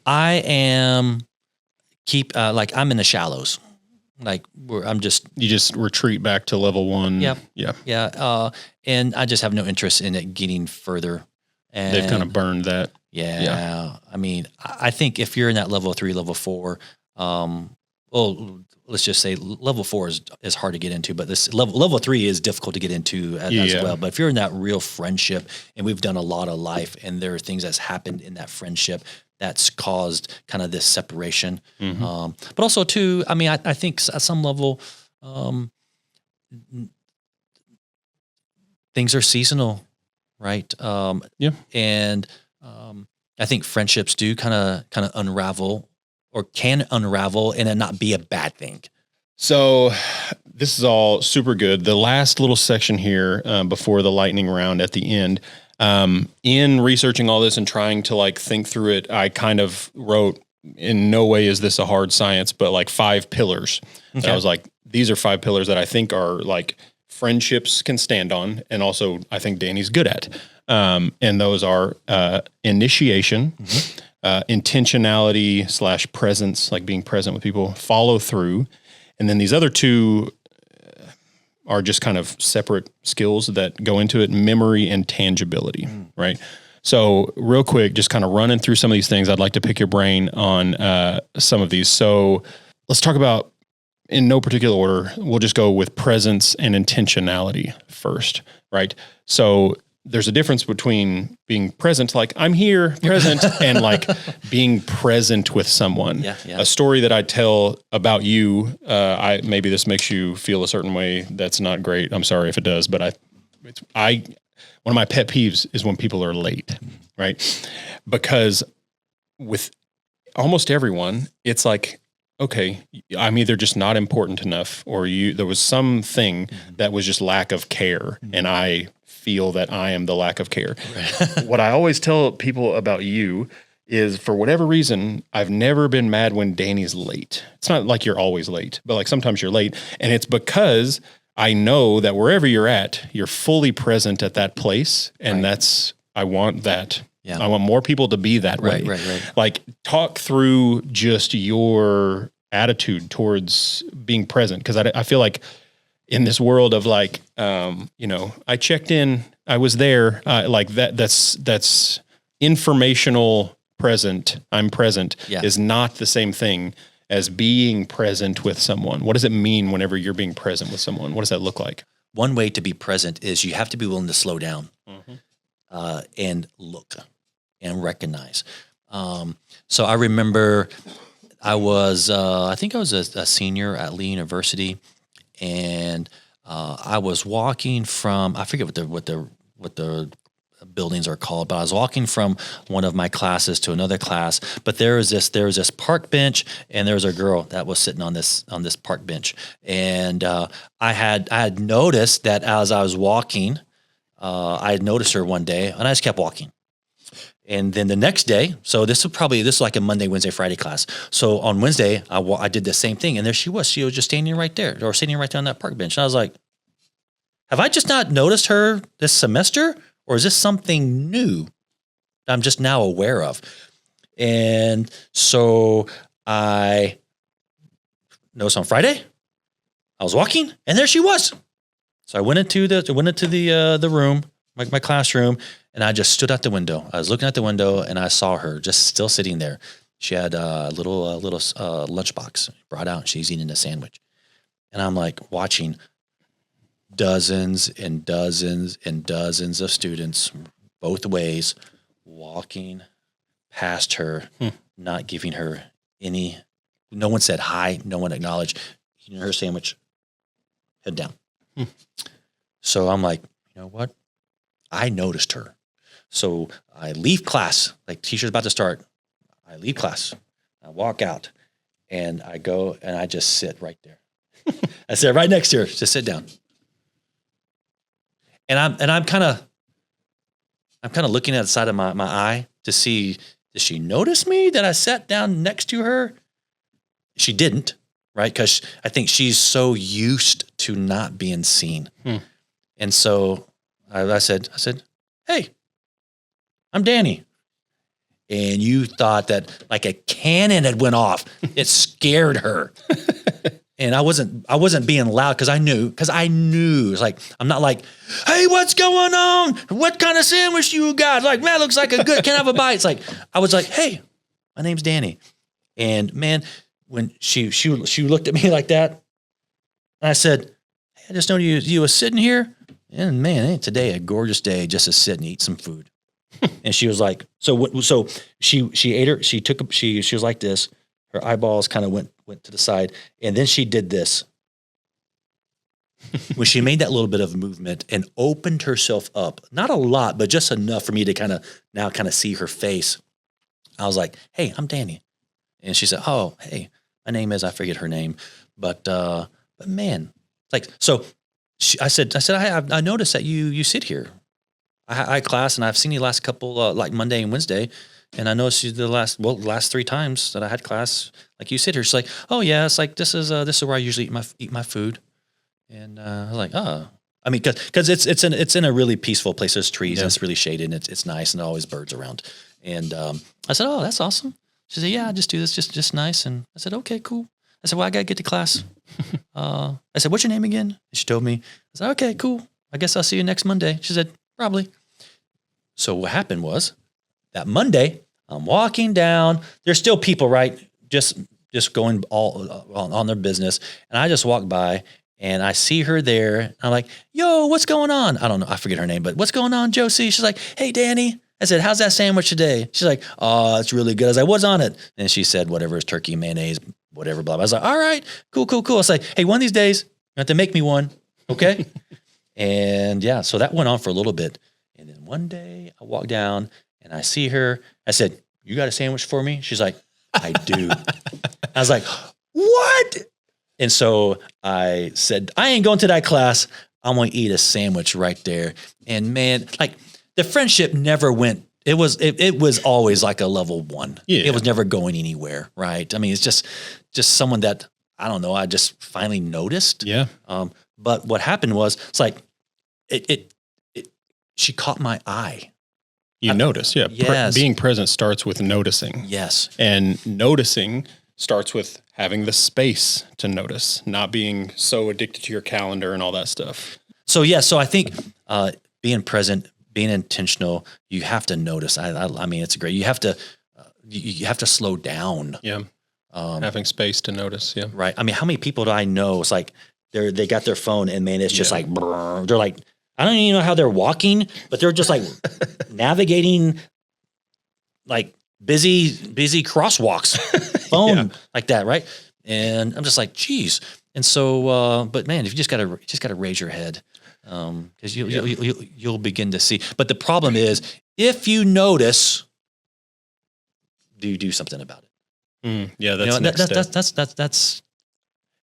I am like I'm in the shallows. Like you just retreat back to level 1. Yep. Yeah. Yeah. And I just have no interest in it getting further. And They've kind of burned that. Yeah. I mean, I think if you're in that level 3, level 4, well, let's just say level 4 is hard to get into, but this level 3 is difficult to get into as well. But if you're in that real friendship, and we've done a lot of life, and there are things that's happened in that friendship that's caused kind of this separation. Mm-hmm. But also too, I mean, I think at some level, things are seasonal, right? Yeah. And I think friendships do kind of unravel, or can unravel, and it not be a bad thing. So this is all super good. The last little section here before the lightning round at the end, in researching all this and trying to like think through it, I kind of wrote, in no way is this a hard science, but like 5 pillars. Okay. I was like, these are 5 pillars that I think are like friendships can stand on, and also I think Danny's good at. And those are initiation, intentionality / presence, like being present with people, follow through. And then these other 2 are just kind of separate skills that go into it: memory and tangibility, right? So real quick, just kind of running through some of these things, I'd like to pick your brain on some of these. So let's talk about, in no particular order, we'll just go with presence and intentionality first, right? So there's a difference between being present, like I'm here, present, and like being present with someone. Yeah. A story that I tell about you, maybe this makes you feel a certain way. That's not great. I'm sorry if it does, but one of my pet peeves is when people are late, right? Because with almost everyone, it's like, okay, I'm either just not important enough, or there was something that was just lack of care, and I feel that I am the lack of care. Right. What I always tell people about you is, for whatever reason, I've never been mad when Danny's late. It's not like you're always late, but like sometimes you're late, and it's because I know that wherever you're at, you're fully present at that place, and I want that. Yeah. I want more people to be that way. Right. Like, talk through just your attitude towards being present, because I feel like in this world of like, I checked in, I was there, like that's informational present. I'm present is not the same thing as being present with someone. What does it mean whenever you're being present with someone? What does that look like? One way to be present is you have to be willing to slow down and look and recognize. So I remember I think I was a senior at Lee University, and I was walking from, I forget what the buildings are called, but I was walking from one of my classes to another class. But there was this park bench, and there was a girl that was sitting on this park bench, and I had noticed that as I was walking, I had noticed her one day, and I just kept walking. And then the next day, so this was like a Monday, Wednesday, Friday class. So on Wednesday, I did the same thing, and there she was. She was just standing right there, or sitting right there on that park bench. And I was like, have I just not noticed her this semester? Or is this something new that I'm just now aware of? And so I noticed on Friday, I was walking, and there she was, So I went into the room, my classroom, and I just stood out the window. I was looking at the window, and I saw her just still sitting there. She had a little lunchbox brought out. She's eating a sandwich, and I'm like watching dozens and dozens and dozens of students both ways walking past her, not giving her any. No one said hi. No one acknowledged. Eating her sandwich, head down. So I'm like, you know what? I noticed her. So I leave class, like teacher's about to start. I leave class. I walk out, and I go and I just sit right there. I sit right next to her. Just sit down. And I'm kind of looking at the side of my eye to see, did she notice me that I sat down next to her? She didn't, right? Because I think she's so used to not being seen. And so I said, hey, I'm Danny. And you thought that like a cannon had went off. It scared her. And I wasn't being loud because I knew. It's like, I'm not like, hey, what's going on? What kind of sandwich you got? Like, man, looks like a good, can I have a bite? It's like, I was like, hey, my name's Danny. And man, when she looked at me like that, and I said, hey, I just noticed you was sitting here. And man, ain't today a gorgeous day just to sit and eat some food? And she was like, so she ate her, she was like this. Her eyeballs kind of went to the side. And then she did this. When she made that little bit of movement and opened herself up, not a lot, but just enough for me to kind of see her face. I was like, hey, I'm Danny. And she said, oh, hey, my name is, I forget her name, but man, like, so I said, I noticed that you sit here. I had class, and I've seen you last couple, like Monday and Wednesday. And I noticed you the last 3 times that I had class, like you sit here. She's like, oh yeah, it's like, this is where I usually eat my food. And I was like, oh, I mean, cause it's in a really peaceful place. There's trees, and it's really shaded, and it's nice, and always birds around. And I said, oh, that's awesome. She said, yeah, I just do this, just nice. And I said, okay, cool. I said, well, I got to get to class. I said, what's your name again? And she told me. I said, okay, cool. I guess I'll see you next Monday. She said, probably. So what happened was that Monday, I'm walking down. There's still people, right? Just going all on their business. And I just walk by, and I see her there. I'm like, yo, what's going on? I don't know. I forget her name, but what's going on, Josie? She's like, hey, Danny. I said, how's that sandwich today? She's like, oh, it's really good. I was like, what's on it? And she said, whatever is turkey, mayonnaise, whatever, blah, blah. I was like, all right, cool. I was like, hey, one of these days, you have to make me one, okay? And yeah, so that went on for a little bit. And then one day I walk down and I see her. I said, you got a sandwich for me? She's like, I do. I was like, what? And so I said, I ain't going to that class. I'm going to eat a sandwich right there. And man, like the friendship never went. It was always like a level 1. Yeah. It was never going anywhere. Right. I mean, it's just someone that, I don't know, I just finally noticed. Yeah. But what happened was, it's like, she caught my eye. You notice, yeah. Yes. Being present starts with noticing. Yes. And noticing starts with having the space to notice, not being so addicted to your calendar and all that stuff. So, yeah. So I think being present, being intentional, you have to notice. I mean, it's great. You have to slow down. Yeah. Having space to notice. Yeah. Right. I mean, how many people do I know? It's like they got their phone, and man, it's just like, brrr. They're like, I don't even know how they're walking, but they're just like navigating like busy crosswalks, phone like that, right? And I'm just like, geez. And so, but man, if you just gotta raise your head, because you'll begin to see. But the problem is, if you notice, do you do something about it? Yeah, that's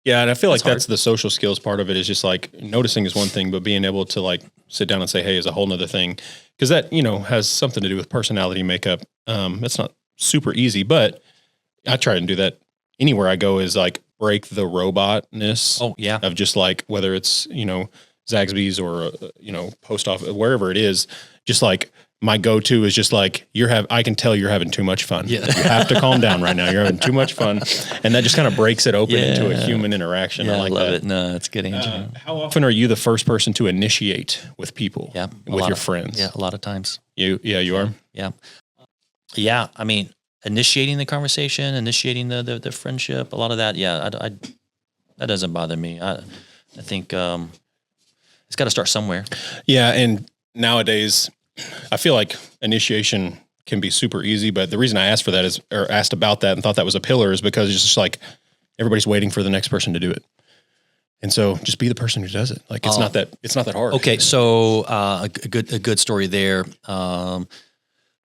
yeah, and I feel like that's the social skills part of it, is just like noticing is one thing, but being able to like sit down and say, hey, is a whole nother thing. Because that, has something to do with personality makeup. That's not super easy, but I try and do that anywhere I go, is like break the robotness of just like, whether it's, Zaxby's or, post office, wherever it is, just like my go-to is just like, I can tell you're having too much fun. Yeah. You have to calm down right now. You're having too much fun. And that just kind of breaks it open into a human interaction. Yeah, I like love that. it. No, it's good, Andrew. How often are you the first person to initiate with people? Yeah. With your friends? Yeah, a lot of times. You are? Yeah. Yeah. I mean, initiating the conversation, initiating the friendship, a lot of that. Yeah. That doesn't bother me. I think it's got to start somewhere. Yeah. And nowadays, I feel like initiation can be super easy, but the reason I asked about that and thought that was a pillar is because it's just like everybody's waiting for the next person to do it. And so just be the person who does it. Like it's not that hard. Okay. So a good story there.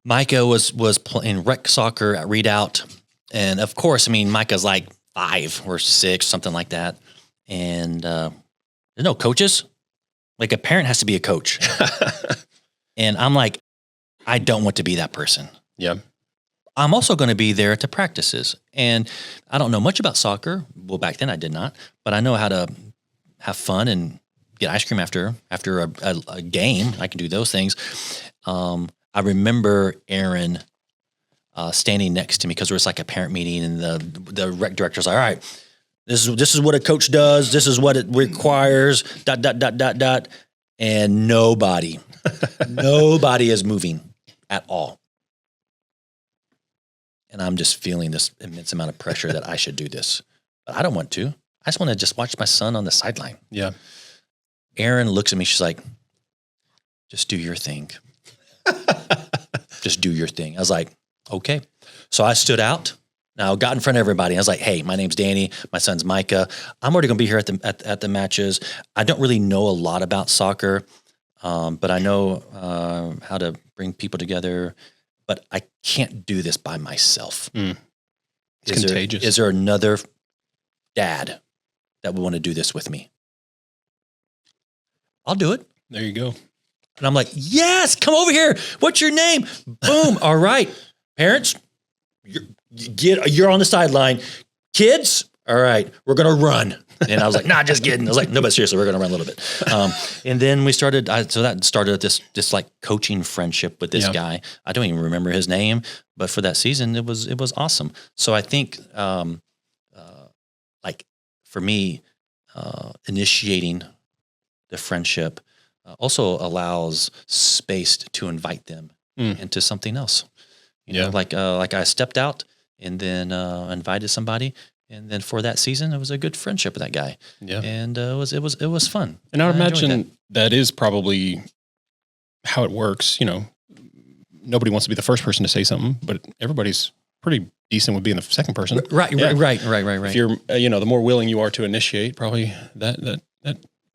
Micah was playing rec soccer at Readout. And of course, I mean, Micah's like 5 or 6, something like that. And there's no coaches. Like a parent has to be a coach. And I'm like, I don't want to be that person. Yeah. I'm also going to be there to practices. And I don't know much about soccer. Well, back then I did not, but I know how to have fun and get ice cream after a game. I can do those things. I remember Aaron standing next to me because there was like a parent meeting, and the rec director's like, all right, this is what a coach does. This is what it requires, ... And nobody is moving at all. And I'm just feeling this immense amount of pressure that I should do this. But I don't want to. I just want to just watch my son on the sideline. Yeah. Erin looks at me. She's like, just do your thing. Just do your thing. I was like, okay. So I stood out. Now got in front of everybody. I was like, hey, my name's Danny. My son's Micah. I'm already going to be here at the matches. I don't really know a lot about soccer, but I know how to bring people together. But I can't do this by myself. It's contagious. Is there another dad that would want to do this with me? I'll do it. There you go. And I'm like, yes, come over here. What's your name? Boom. All right. Parents, you're on the sideline. Kids, all right, we're going to run. And I was like, nah, just kidding. I was like, no, but seriously, we're going to run a little bit. And then we started, so that started this like coaching friendship with this guy. I don't even remember his name, but for that season, it was awesome. So I think, like for me, initiating the friendship also allows space to invite them into something else. You know, like I stepped out and then invited somebody. And then for that season, it was a good friendship with that guy. Yeah. And it was fun. And I would imagine that is probably how it works. You know, nobody wants to be the first person to say something, but everybody's pretty decent with being the second person. Right. If you're, the more willing you are to initiate, probably that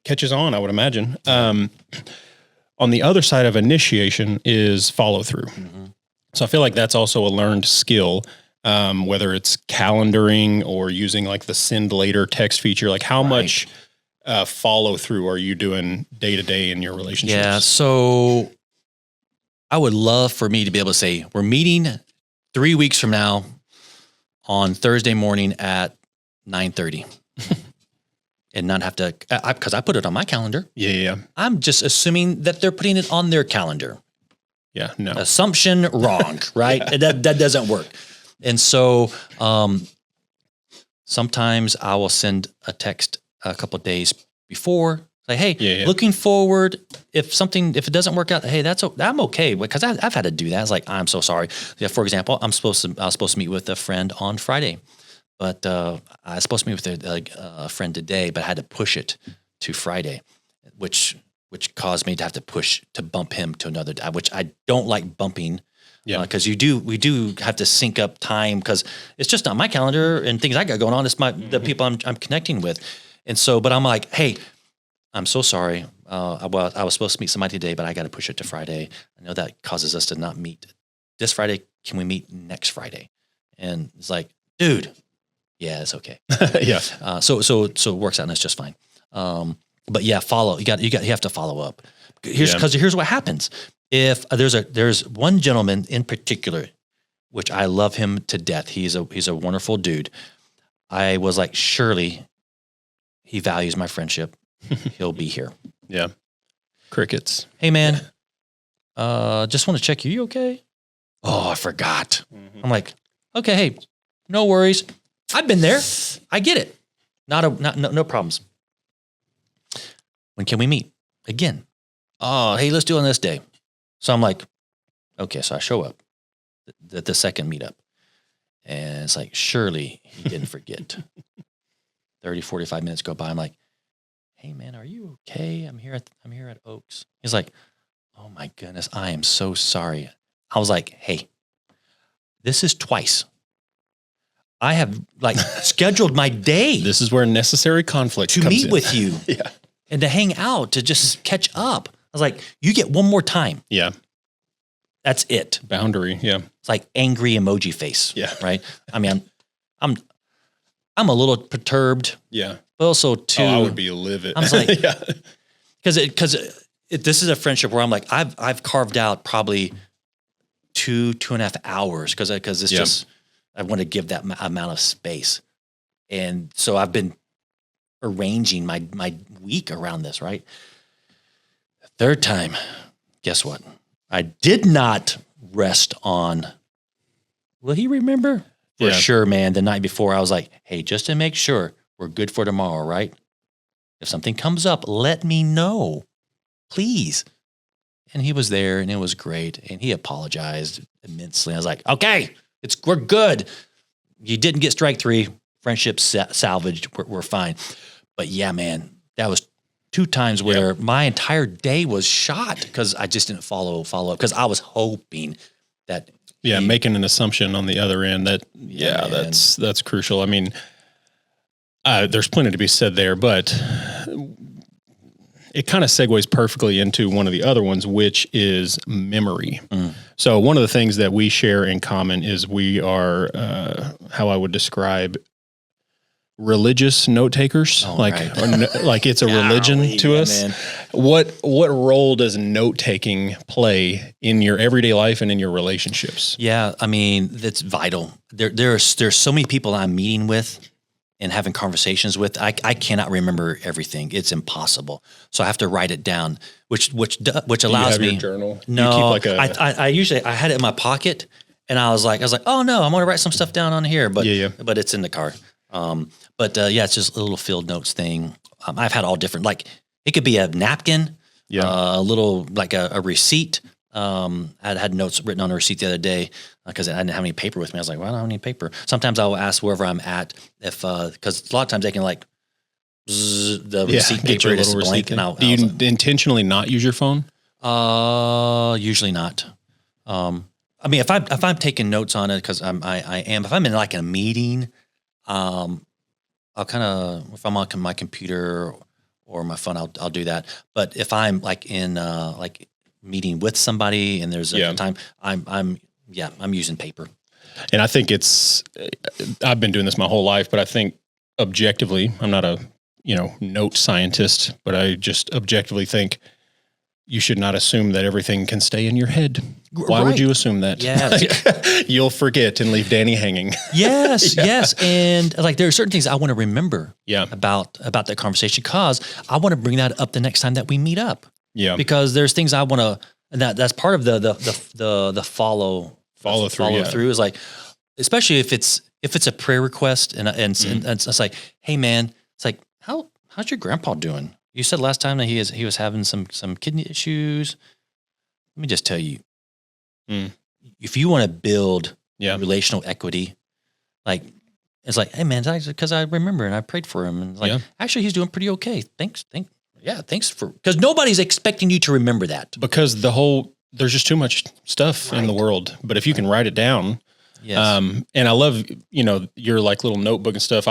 catches on, I would imagine. On the other side of initiation is follow through. Mm-hmm. So I feel like that's also a learned skill. Whether it's calendaring or using like the send later text feature, like how much follow through are you doing day to day in your relationships? Yeah. So I would love for me to be able to say, we're meeting 3 weeks from now on Thursday morning at 9:30 and not have to, because I put it on my calendar. Yeah. I'm just assuming that they're putting it on their calendar. Yeah. No. Assumption wrong, right? That doesn't work. And so sometimes I will send a text a couple of days before, like, hey, looking forward. If it doesn't work out, hey, I'm okay, because I've had to do that. It's like, I'm so sorry. Yeah, for example, I was supposed to meet with a friend on Friday, but I was supposed to meet with a friend today, but I had to push it to Friday, which caused me to have to bump him to another day, which I don't like bumping. Yeah, because we do have to sync up time, because it's just not my calendar and things I got going on. It's the people I'm connecting with, and so. But I'm like, hey, I'm so sorry. I was supposed to meet somebody today, but I got to push it to Friday. I know that causes us to not meet this Friday. Can we meet next Friday? And it's like, dude, yeah, it's okay. Yeah. So it works out and it's just fine. But yeah, you have to follow up. Here's what happens. If there's one gentleman in particular, which I love him to death. He's a wonderful dude. I was like, surely he values my friendship. He'll be here. Yeah. Crickets. Hey, man, just want to check you okay? Oh, I forgot. I'm like, okay, hey, no worries. I've been there. I get it. No problems. When can we meet? Again. Oh, hey, let's do it on this day. So I'm like, okay, so I show up the second meetup. And it's like, surely he didn't forget. 30, 45 minutes go by. I'm like, hey, man, are you okay? I'm here at Oaks. He's like, oh, my goodness, I am so sorry. I was like, hey, this is twice. I have scheduled my day. This is where necessary conflict to comes meet in. with you. Yeah. And to hang out, to just catch up. I was like, you get one more time. Yeah. That's it. Boundary. Yeah. It's like angry emoji face. Yeah. Right. I mean, I'm a little perturbed. Yeah. But also too. I would be livid. I was like, yeah. Because this is a friendship where I'm like, I've carved out probably 2.5 hours because it's just, I want to give that amount of space. And so I've been arranging my week around this, right? Third time, guess what? I did not rest on, will he remember? For sure, man. The night before, I was like, hey, just to make sure we're good for tomorrow, right? If something comes up, let me know, please. And he was there, and it was great. And he apologized immensely. I was like, okay, we're good. You didn't get strike 3. Friendship salvaged. We're fine. But yeah, man, that was 2 times where my entire day was shot because I just didn't follow up because I was hoping that. Yeah, making an assumption on the other end that that's crucial. I mean, there's plenty to be said there, but it kind of segues perfectly into one of the other ones, which is memory. So one of the things that we share in common is we are, how I would describe, religious note takers. Like it's a religion to us. Man. What role does note taking play in your everyday life and in your relationships? Yeah, I mean, that's vital. There's so many people I'm meeting with and having conversations with. I cannot remember everything. It's impossible. So I have to write it down, which allows me. Your journal? No, you keep I usually had it in my pocket, and I was like, oh no, I'm going to write some stuff down on here, but it's in the car. It's just a little field notes thing. I've had all different, like it could be a napkin, a little, like a receipt. I had notes written on a receipt the other day because I didn't have any paper with me. I was like, well, I don't have any paper. Sometimes I will ask wherever I'm at because a lot of times they can like the receipt paper is blank. Do you intentionally not use your phone? Usually not. I mean, if I'm taking notes on it because I am. If I'm in like a meeting, I'll kind of, if I'm on my computer or my phone, I'll do that. But if I'm like in like meeting with somebody and there's a time, I'm using paper. And I think I've been doing this my whole life, but I think objectively, I'm not a note scientist, but I just objectively think you should not assume that everything can stay in your head. Why would you assume that? Yeah. You'll forget and leave Danny hanging. Yes. And like, there are certain things I want to remember about that conversation because I want to bring that up the next time that we meet up. Yeah. Because there's things I want to, and that's part of the follow through is like, especially if it's a prayer request and it's like, hey man, it's like, how's your grandpa doing? You said last time that he was having some kidney issues. Let me just tell you, if you want to build relational equity, like it's like, hey man, because I remember and I prayed for him, and like actually he's doing pretty okay. Thanks for, because nobody's expecting you to remember that because there's just too much stuff in the world. But if you can write it down, and I love your like little notebook and stuff.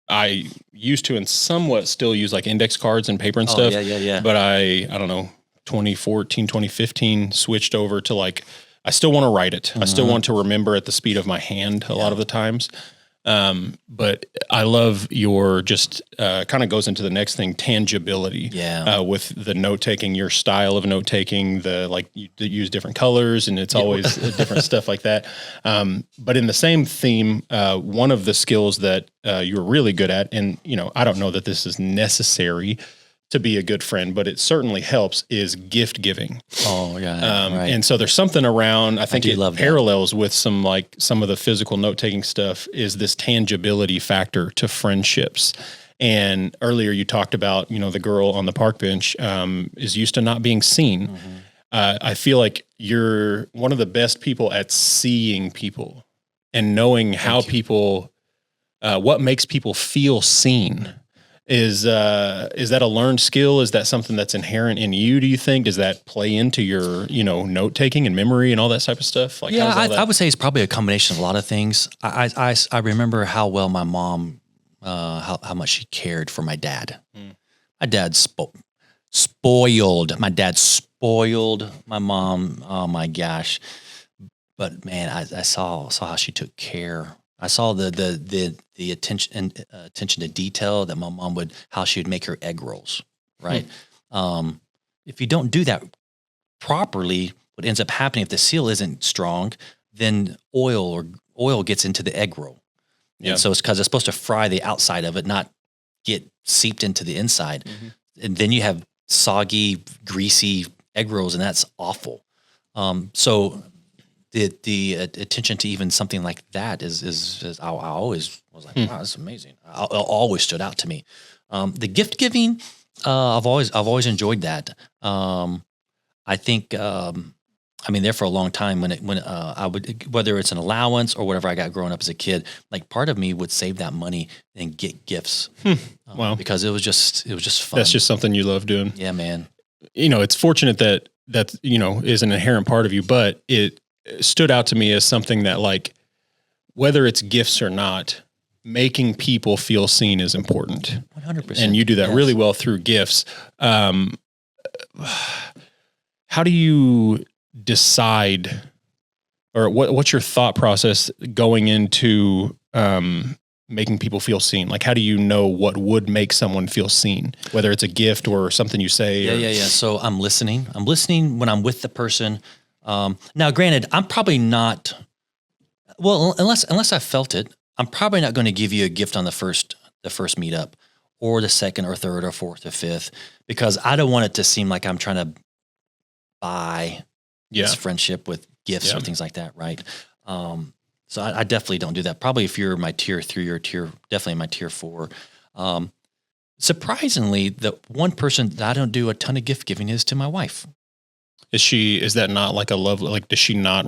I used to and somewhat still use like index cards and paper and stuff. Yeah. But I don't know, 2014, 2015 switched over to like, I still want to write it. I still want to remember at the speed of my hand a lot of the times. But I love your just kind of goes into the next thing, tangibility. With the note taking, your style of note taking, you use different colors and it's always different stuff like that. But in the same theme, one of the skills that you're really good at, and I don't know that this is necessary to be a good friend, but it certainly helps, is gift giving. Oh yeah. Right. And so there's something around, I think it love that. parallels with some of the physical note-taking stuff, is this tangibility factor to friendships. And earlier you talked about, the girl on the park bench is used to not being seen. Mm-hmm. I feel like you're one of the best people at seeing people and knowing how people, what makes people feel seen. Is that a learned skill? Is that something that's inherent in you, do you think? Does that play into your, note taking and memory and all that type of stuff? Like, yeah, I would say it's probably a combination of a lot of things. I remember how well my mom, how much she cared for my dad. My dad spoiled. My dad spoiled my mom. Oh my gosh. But man, I saw how she took care. I saw the attention to detail that my mom how she would make her egg rolls, right? If you don't do that properly, what ends up happening, if the seal isn't strong, then oil gets into the egg roll. Yeah. And so it's because it's supposed to fry the outside of it, not get seeped into the inside. Mm-hmm. And then you have soggy, greasy egg rolls, and that's awful. So the attention to even something like that is I always was like, wow, that's amazing. It always stood out to me. The gift giving, I've always enjoyed that. I think, there for a long time when I would, whether it's an allowance or whatever I got growing up as a kid, like part of me would save that money and get gifts. Wow. Because it was just fun. That's just something you love doing. Yeah, man. It's fortunate that is an inherent part of you, but it stood out to me as something that, like, whether it's gifts or not, making people feel seen is important. 100%. And you do that really well through gifts. How do you decide, or what's your thought process going into making people feel seen? Like, how do you know what would make someone feel seen, whether it's a gift or something you say? Yeah. So I'm listening when I'm with the person. Now, granted, I'm probably not, well, unless I felt it, I'm probably not going to give you a gift on the first meetup, or the second or third or fourth or fifth, because I don't want it to seem like I'm trying to buy this friendship with gifts or things like that. Right. So I definitely don't do that. Probably if you're my tier 3 or definitely my tier 4. Surprisingly, the one person that I don't do a ton of gift giving is to my wife. Is that not like a love? Like, does she not?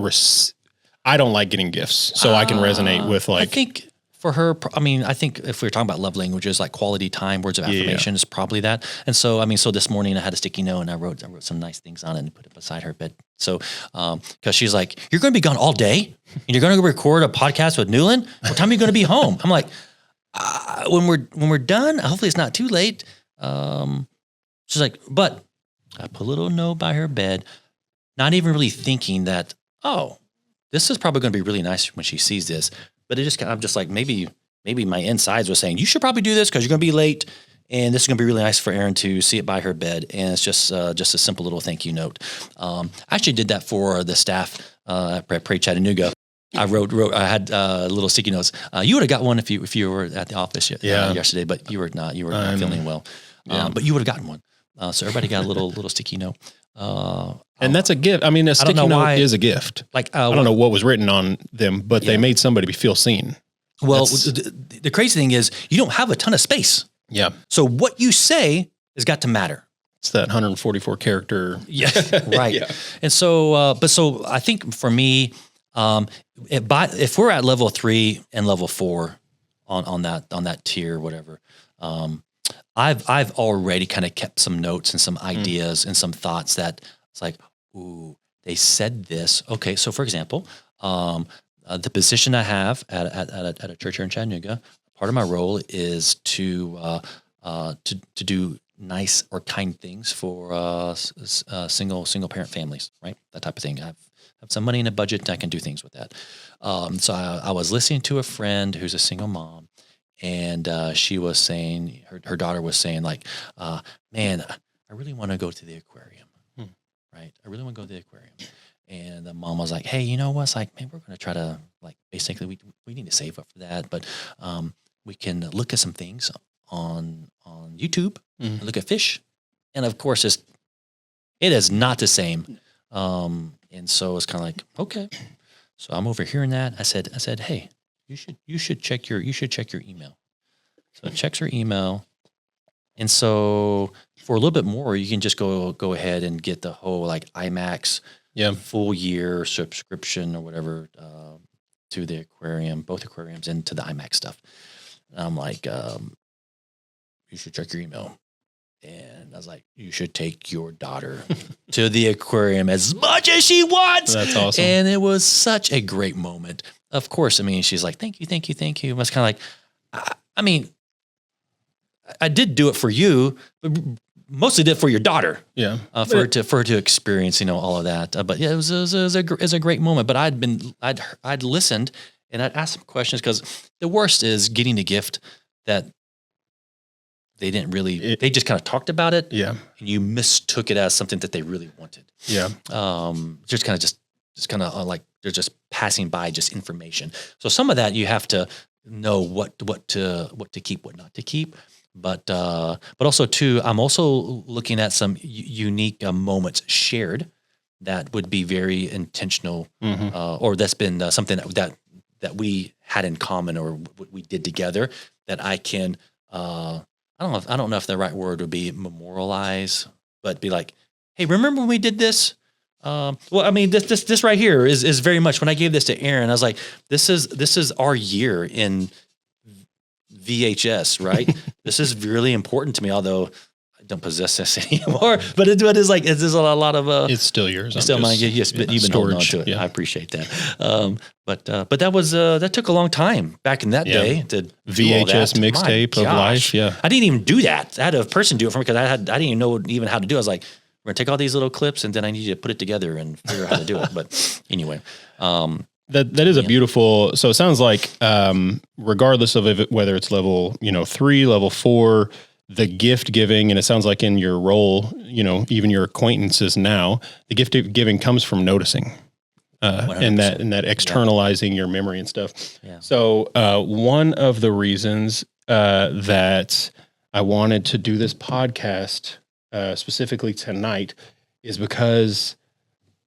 I don't like getting gifts, so I can resonate with, like. I think for her, I think if we're talking about love languages, like quality time, words of affirmation is probably that. And so, so this morning I had a sticky note and I wrote some nice things on it and put it beside her bed. So, because she's like, "You're going to be gone all day, and you're going to record a podcast with Newland. What time are you going to be home?" I'm like, when we're done. Hopefully, it's not too late. She's like, but. I put a little note by her bed, not even really thinking that, this is probably going to be really nice when she sees this. But I'm just like, maybe my insides were saying, you should probably do this because you're going to be late, and this is going to be really nice for Erin to see it by her bed. And it's just a simple little thank you note. I actually did that for the staff at Pray Chattanooga. I had little sticky notes. You would have got one if you were at the office yesterday, but you were not. You were not feeling well. But you would have gotten one. So everybody got a little sticky note. And that's a gift. A sticky note is a gift. Like, I don't know what was written on them, but they made somebody feel seen. Well, the crazy thing is you don't have a ton of space. Yeah. So what you say has got to matter. It's that 144 character. Yeah. Right. Yeah. And so, so I think for me, if we're at level 3 and level 4 on that tier, whatever, I've already kind of kept some notes and some ideas and some thoughts that it's like, ooh, they said this. Okay, so for example, the position I have at a church here in Chattanooga, part of my role is to do nice or kind things for single parent families, right? That type of thing. I have some money in a budget and I can do things with that. So I was listening to a friend who's a single mom. And she was saying, her daughter was saying, like, man, I really want to go to the aquarium, right? I really want to go to the aquarium. And the mom was like, hey, you know what? It's like, man, we're going to try to, like, basically we need to save up for that. But we can look at some things on YouTube, and look at fish And of course, it is not the same. And so it's kind of like, okay. So I'm overhearing that. I said, hey, you should check your email. So it checks her email. And so for a little bit more, you can just go ahead and get the whole like IMAX full year subscription or whatever to the aquarium, both aquariums, and to the IMAX stuff. And I'm like, you should check your email. And I was like, you should take your daughter to the aquarium as much as she wants. That's awesome. And it was such a great moment. Of course, I mean, she's like, thank you. I was kind of like, I mean, I did do it for you, but mostly did it for your daughter. Yeah. For her to experience, all of that. But yeah, it was a great moment. But I'd listened and I'd asked some questions, because the worst is getting a gift that they didn't really, they just kind of talked about it. Yeah. And you mistook it as something that they really wanted. Yeah. Just kind of like they're just passing by just information. So some of that you have to know what to keep, what not to keep. But also too, I'm also looking at some unique moments shared that would be very intentional, or that's been something that we had in common, or what we did together, that I can, I don't know if the right word would be memorialize, but be like, hey, remember when we did this? Well, I mean, this right here is very much, when I gave this to Aaron, I was like, this is our year in VHS, right? This is really important to me, although I don't possess this anymore. But it's a lot of it's still yours. It's still mine. Yes, but you've been holding on to it. Yeah. I appreciate that. But that was that took a long time back in that day to VHS mixtape of life. Yeah, I didn't even do that. I had a person do it for me, because I didn't even know how to do it. I was like, we're gonna take all these little clips, and then I need you to put it together and figure out how to do it. But anyway. That is a beautiful. So it sounds like, regardless of whether it's level 3, level 4, the gift giving, and it sounds like in your role, even your acquaintances now, the gift giving comes from noticing, and that externalizing your memory and stuff. Yeah. So one of the reasons that I wanted to do this podcast specifically tonight is because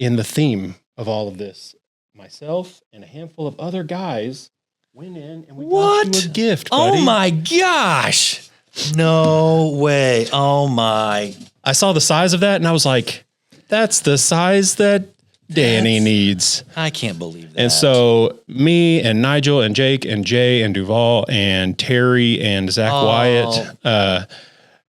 in the theme of all of this, myself and a handful of other guys went in and we got you a gift, buddy. Oh my gosh. No way. Oh my. I saw the size of that and I was like, that's the size that Danny needs. I can't believe that. And so me and Nigel and Jake and Jay and Duval and Terry and Zach Wyatt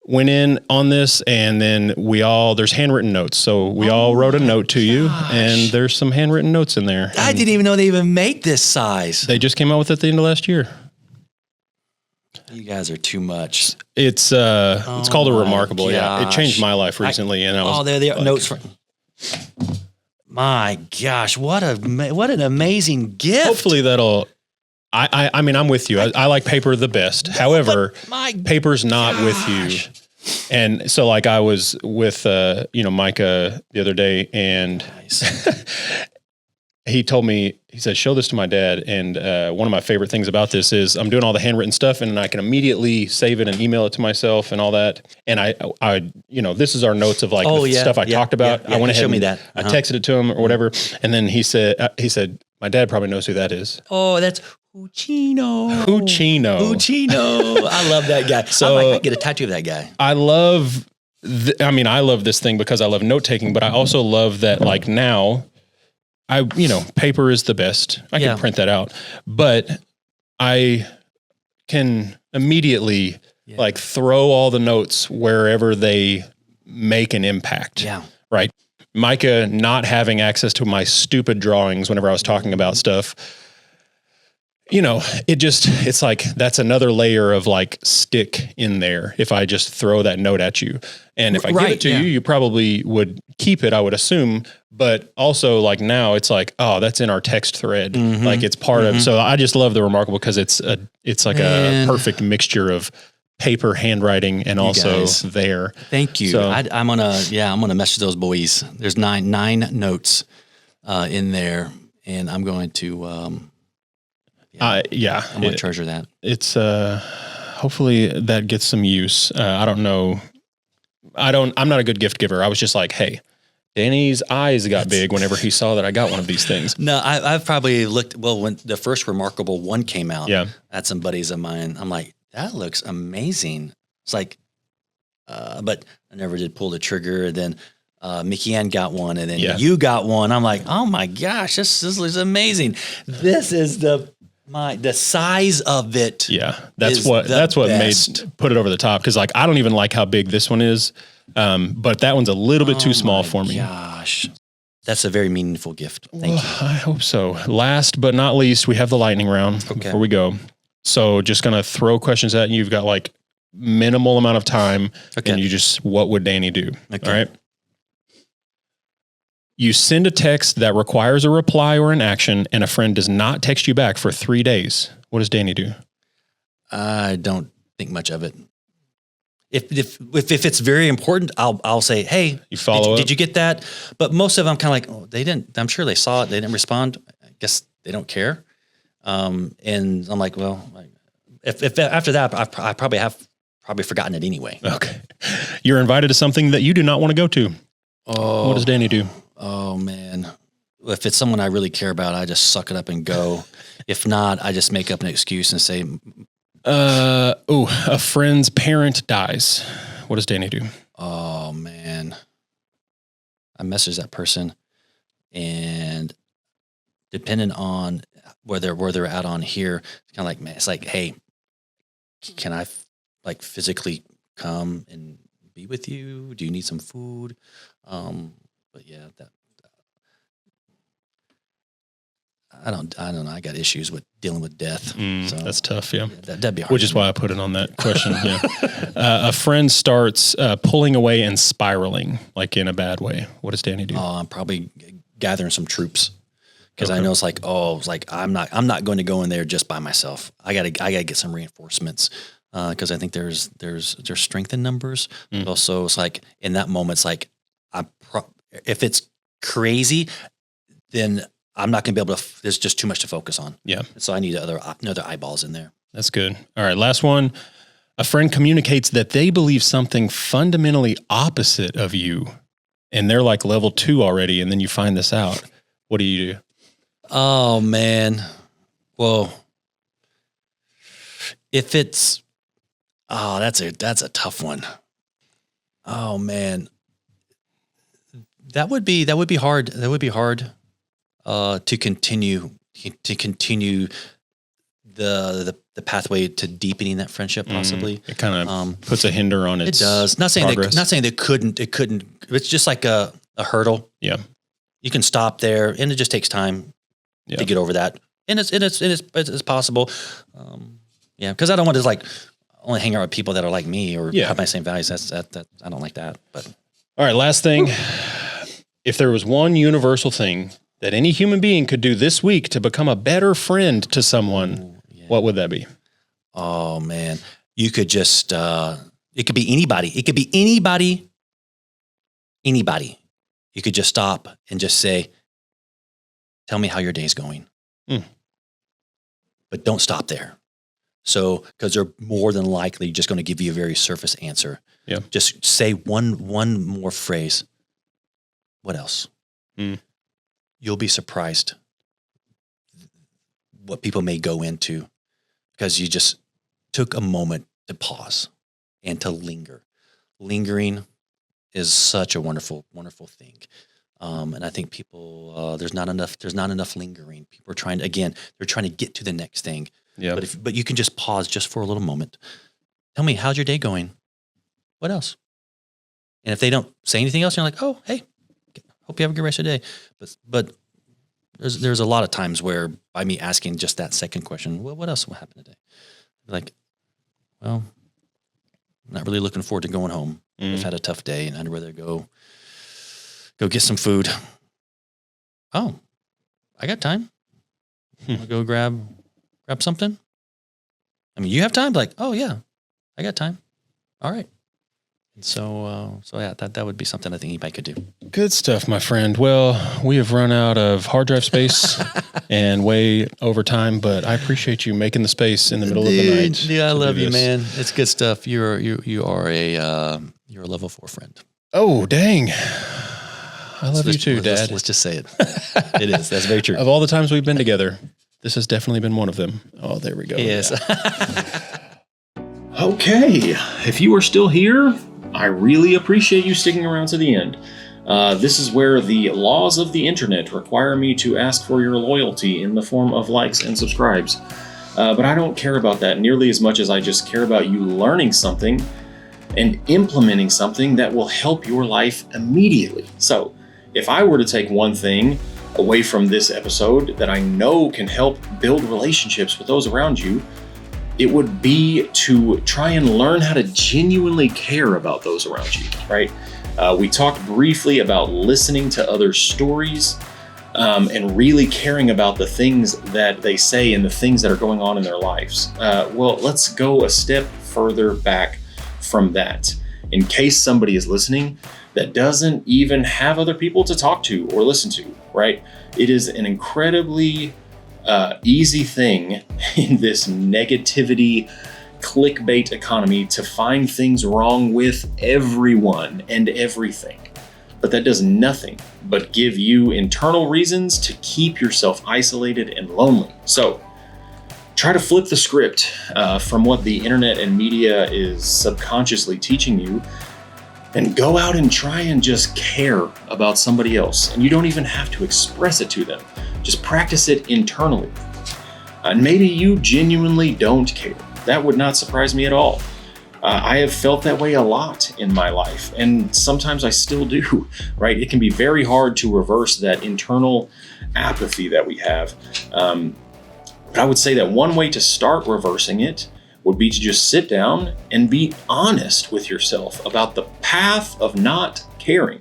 went in on this, and then there's handwritten notes. So we all wrote a note to you, and there's some handwritten notes in there. I didn't even know they even make this size. They just came out with it at the end of last year. You guys are too much. It's called a Remarkable. Gosh. Yeah, it changed my life recently, and I was there they are, notes from. My gosh, what an amazing gift! Hopefully that'll. I mean, I'm with you. I like paper the best. However, paper's not with you. And so, like, I was with Micah the other day, and he told me, he said, show this to my dad. And one of my favorite things about this is I'm doing all the handwritten stuff, and I can immediately save it and email it to myself and all that. And I this is our notes of like stuff I talked about. I went ahead and that. I texted it to him or whatever. And then he said, my dad probably knows who that is. Oh, that's Huchino. I love that guy. So I might get a tattoo of that guy. I love this thing because I love note taking, but I also love that, like, now paper is the best. I can print that out, but I can immediately like throw all the notes wherever they make an impact. Yeah. Right. Micah not having access to my stupid drawings whenever I was talking about stuff, it's like, that's another layer of like stick in there. If I just throw that note at you, and if I give it to you, you probably would keep it, I would assume. But also, like, now it's like, oh, that's in our text thread. Mm-hmm. Like, it's part of, so I just love the Remarkable because it's like a perfect mixture of paper, handwriting, and also there. Thank you. So, I'm gonna message those boys. There's nine notes in there, and I'm going to I'm gonna treasure that. It's hopefully that gets some use. I don't know I'm not a good gift giver. I was just like, hey, Danny's eyes got big whenever he saw that I got one of these things. No, I've probably looked, well, when the first Remarkable 1 came out, Yeah. I had some buddies of mine. I'm like, that looks amazing. It's like, but I never did pull the trigger. Then Mickey Ann got one, and then you got one. I'm like, oh my gosh, this is amazing. This is the size of it. Yeah, that's what put it over the top, because like I don't even like how big this one is, but that one's a little bit too small for me. Gosh, that's a very meaningful gift. Thank you. I hope so. Last but not least, we have the lightning round before we go. So just gonna throw questions at you. You've got like minimal amount of time, and you just, what would Danny do? Okay. All right. You send a text that requires a reply or an action, and a friend does not text you back for 3 days. What does Danny do? I don't think much of it. If it's very important, I'll say, hey, you follow up? Did you get that? But most of them kind of like, oh, they didn't. I'm sure they saw it. They didn't respond. I guess they don't care. And I'm like, well, if after that, I probably have forgotten it anyway. Okay. You're invited to something that you do not want to go to. Oh, what does Danny do? Oh man. If it's someone I really care about, I just suck it up and go. If not, I just make up an excuse and say, a friend's parent dies. What does Danny do? Oh man. I message that person, and depending on where they're at on here, it's kind of like, man, it's like, hey, can I like physically come and be with you? Do you need some food? But yeah, I don't know. I got issues with dealing with death. So that's tough. Yeah. That'd be hard. Which is why I put it on that question. Yeah. A friend starts pulling away and spiraling, like in a bad way. What does Danny do? I'm probably gathering some troops, because I know it's like, I'm not going to go in there just by myself. I gotta get some reinforcements. Because I think there's strength in numbers. But also, it's like in that moment, it's like if it's crazy, then I'm not going to be able to. There's just too much to focus on. Yeah. So I need other eyeballs in there. That's good. All right, last one. A friend communicates that they believe something fundamentally opposite of you, and they're like level 2 already, and then you find this out. What do you do? Oh man. Well, if it's that's a tough one. Oh man. That would be hard. That would be hard to continue the pathway to deepening that friendship, possibly. It kind of puts a hinder on its It does. Not saying they couldn't. It's just like a hurdle. Yeah. You can stop there, and it just takes time to get over that. And it's possible. Because I don't want to like only hang out with people that are like me or have my same values. That I don't like that. But all right, last thing. If there was one universal thing that any human being could do this week to become a better friend to someone, what would that be? Oh man, you could just, it could be anybody. It could be anybody. You could just stop and just say, tell me how your day's going. But don't stop there. So, because they're more than likely just going to give you a very surface answer. Yeah. Just say one more phrase. What else? You'll be surprised what people may go into, because you just took a moment to pause and to linger. Lingering is such a wonderful, wonderful thing. And I think people, there's not enough lingering. People are trying to get to the next thing. Yeah. But you can just pause just for a little moment. Tell me, how's your day going? What else? And if they don't say anything else, you're like, oh, hey, hope you have a good rest of the day. But there's a lot of times where by me asking just that second question, well, what else will happen today? Like, well, I'm not really looking forward to going home. I've had a tough day, and I'd rather go get some food. Oh, I got time. I'll go grab something. I mean, you have time? Like, oh yeah, I got time. All right. And so yeah, that would be something I think anybody could do. Good stuff, my friend. Well, we have run out of hard drive space and way over time, but I appreciate you making the space in the middle of the night. Yeah, I love you, man. It's good stuff. You are You're a level 4 friend. Oh, dang. I love you too, Dad. Let's just say it. It is. That's very true. Of all the times we've been together, this has definitely been one of them. Oh, there we go. Yes. Okay, if you are still here, I really appreciate you sticking around to the end. This is where the laws of the internet require me to ask for your loyalty in the form of likes and subscribes. But I don't care about that nearly as much as I just care about you learning something and implementing something that will help your life immediately. So, if I were to take one thing away from this episode that I know can help build relationships with those around you, it would be to try and learn how to genuinely care about those around you, right? We talked briefly about listening to others' stories and really caring about the things that they say and the things that are going on in their lives. Well, let's go a step further back from that. In case somebody is listening that doesn't even have other people to talk to or listen to, right? It is an incredibly easy thing in this negativity, clickbait economy to find things wrong with everyone and everything. But that does nothing but give you internal reasons to keep yourself isolated and lonely. So try to flip the script from what the internet and media is subconsciously teaching you and go out and try and just care about somebody else. And you don't even have to express it to them. Just practice it internally. And maybe you genuinely don't care. That would not surprise me at all. I have felt that way a lot in my life, and sometimes I still do, right? It can be very hard to reverse that internal apathy that we have. But I would say that one way to start reversing it would be to just sit down and be honest with yourself about the path of not caring,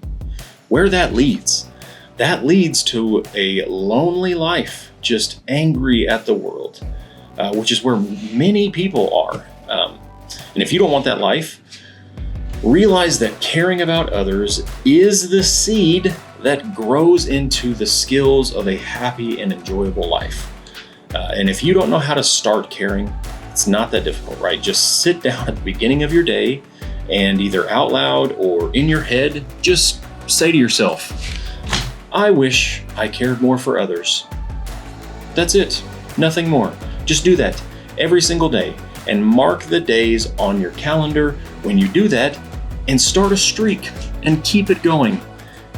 where that leads. That leads to a lonely life, just angry at the world, which is where many people are. And if you don't want that life, realize that caring about others is the seed that grows into the skills of a happy and enjoyable life. And if you don't know how to start caring, it's not that difficult, right? Just sit down at the beginning of your day and either out loud or in your head, just say to yourself, I wish I cared more for others. That's it. Nothing more. Just do that every single day and mark the days on your calendar when you do that and start a streak and keep it going.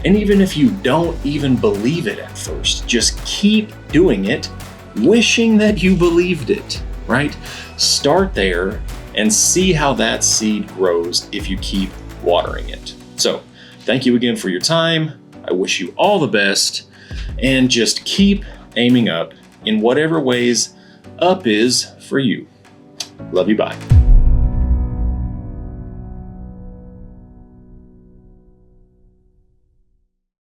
And even if you don't even believe it at first, just keep doing it, wishing that you believed it, right? Start there and see how that seed grows if you keep watering it. So, thank you again for your time. I wish you all the best and just keep aiming up in whatever ways up is for you. Love you, bye.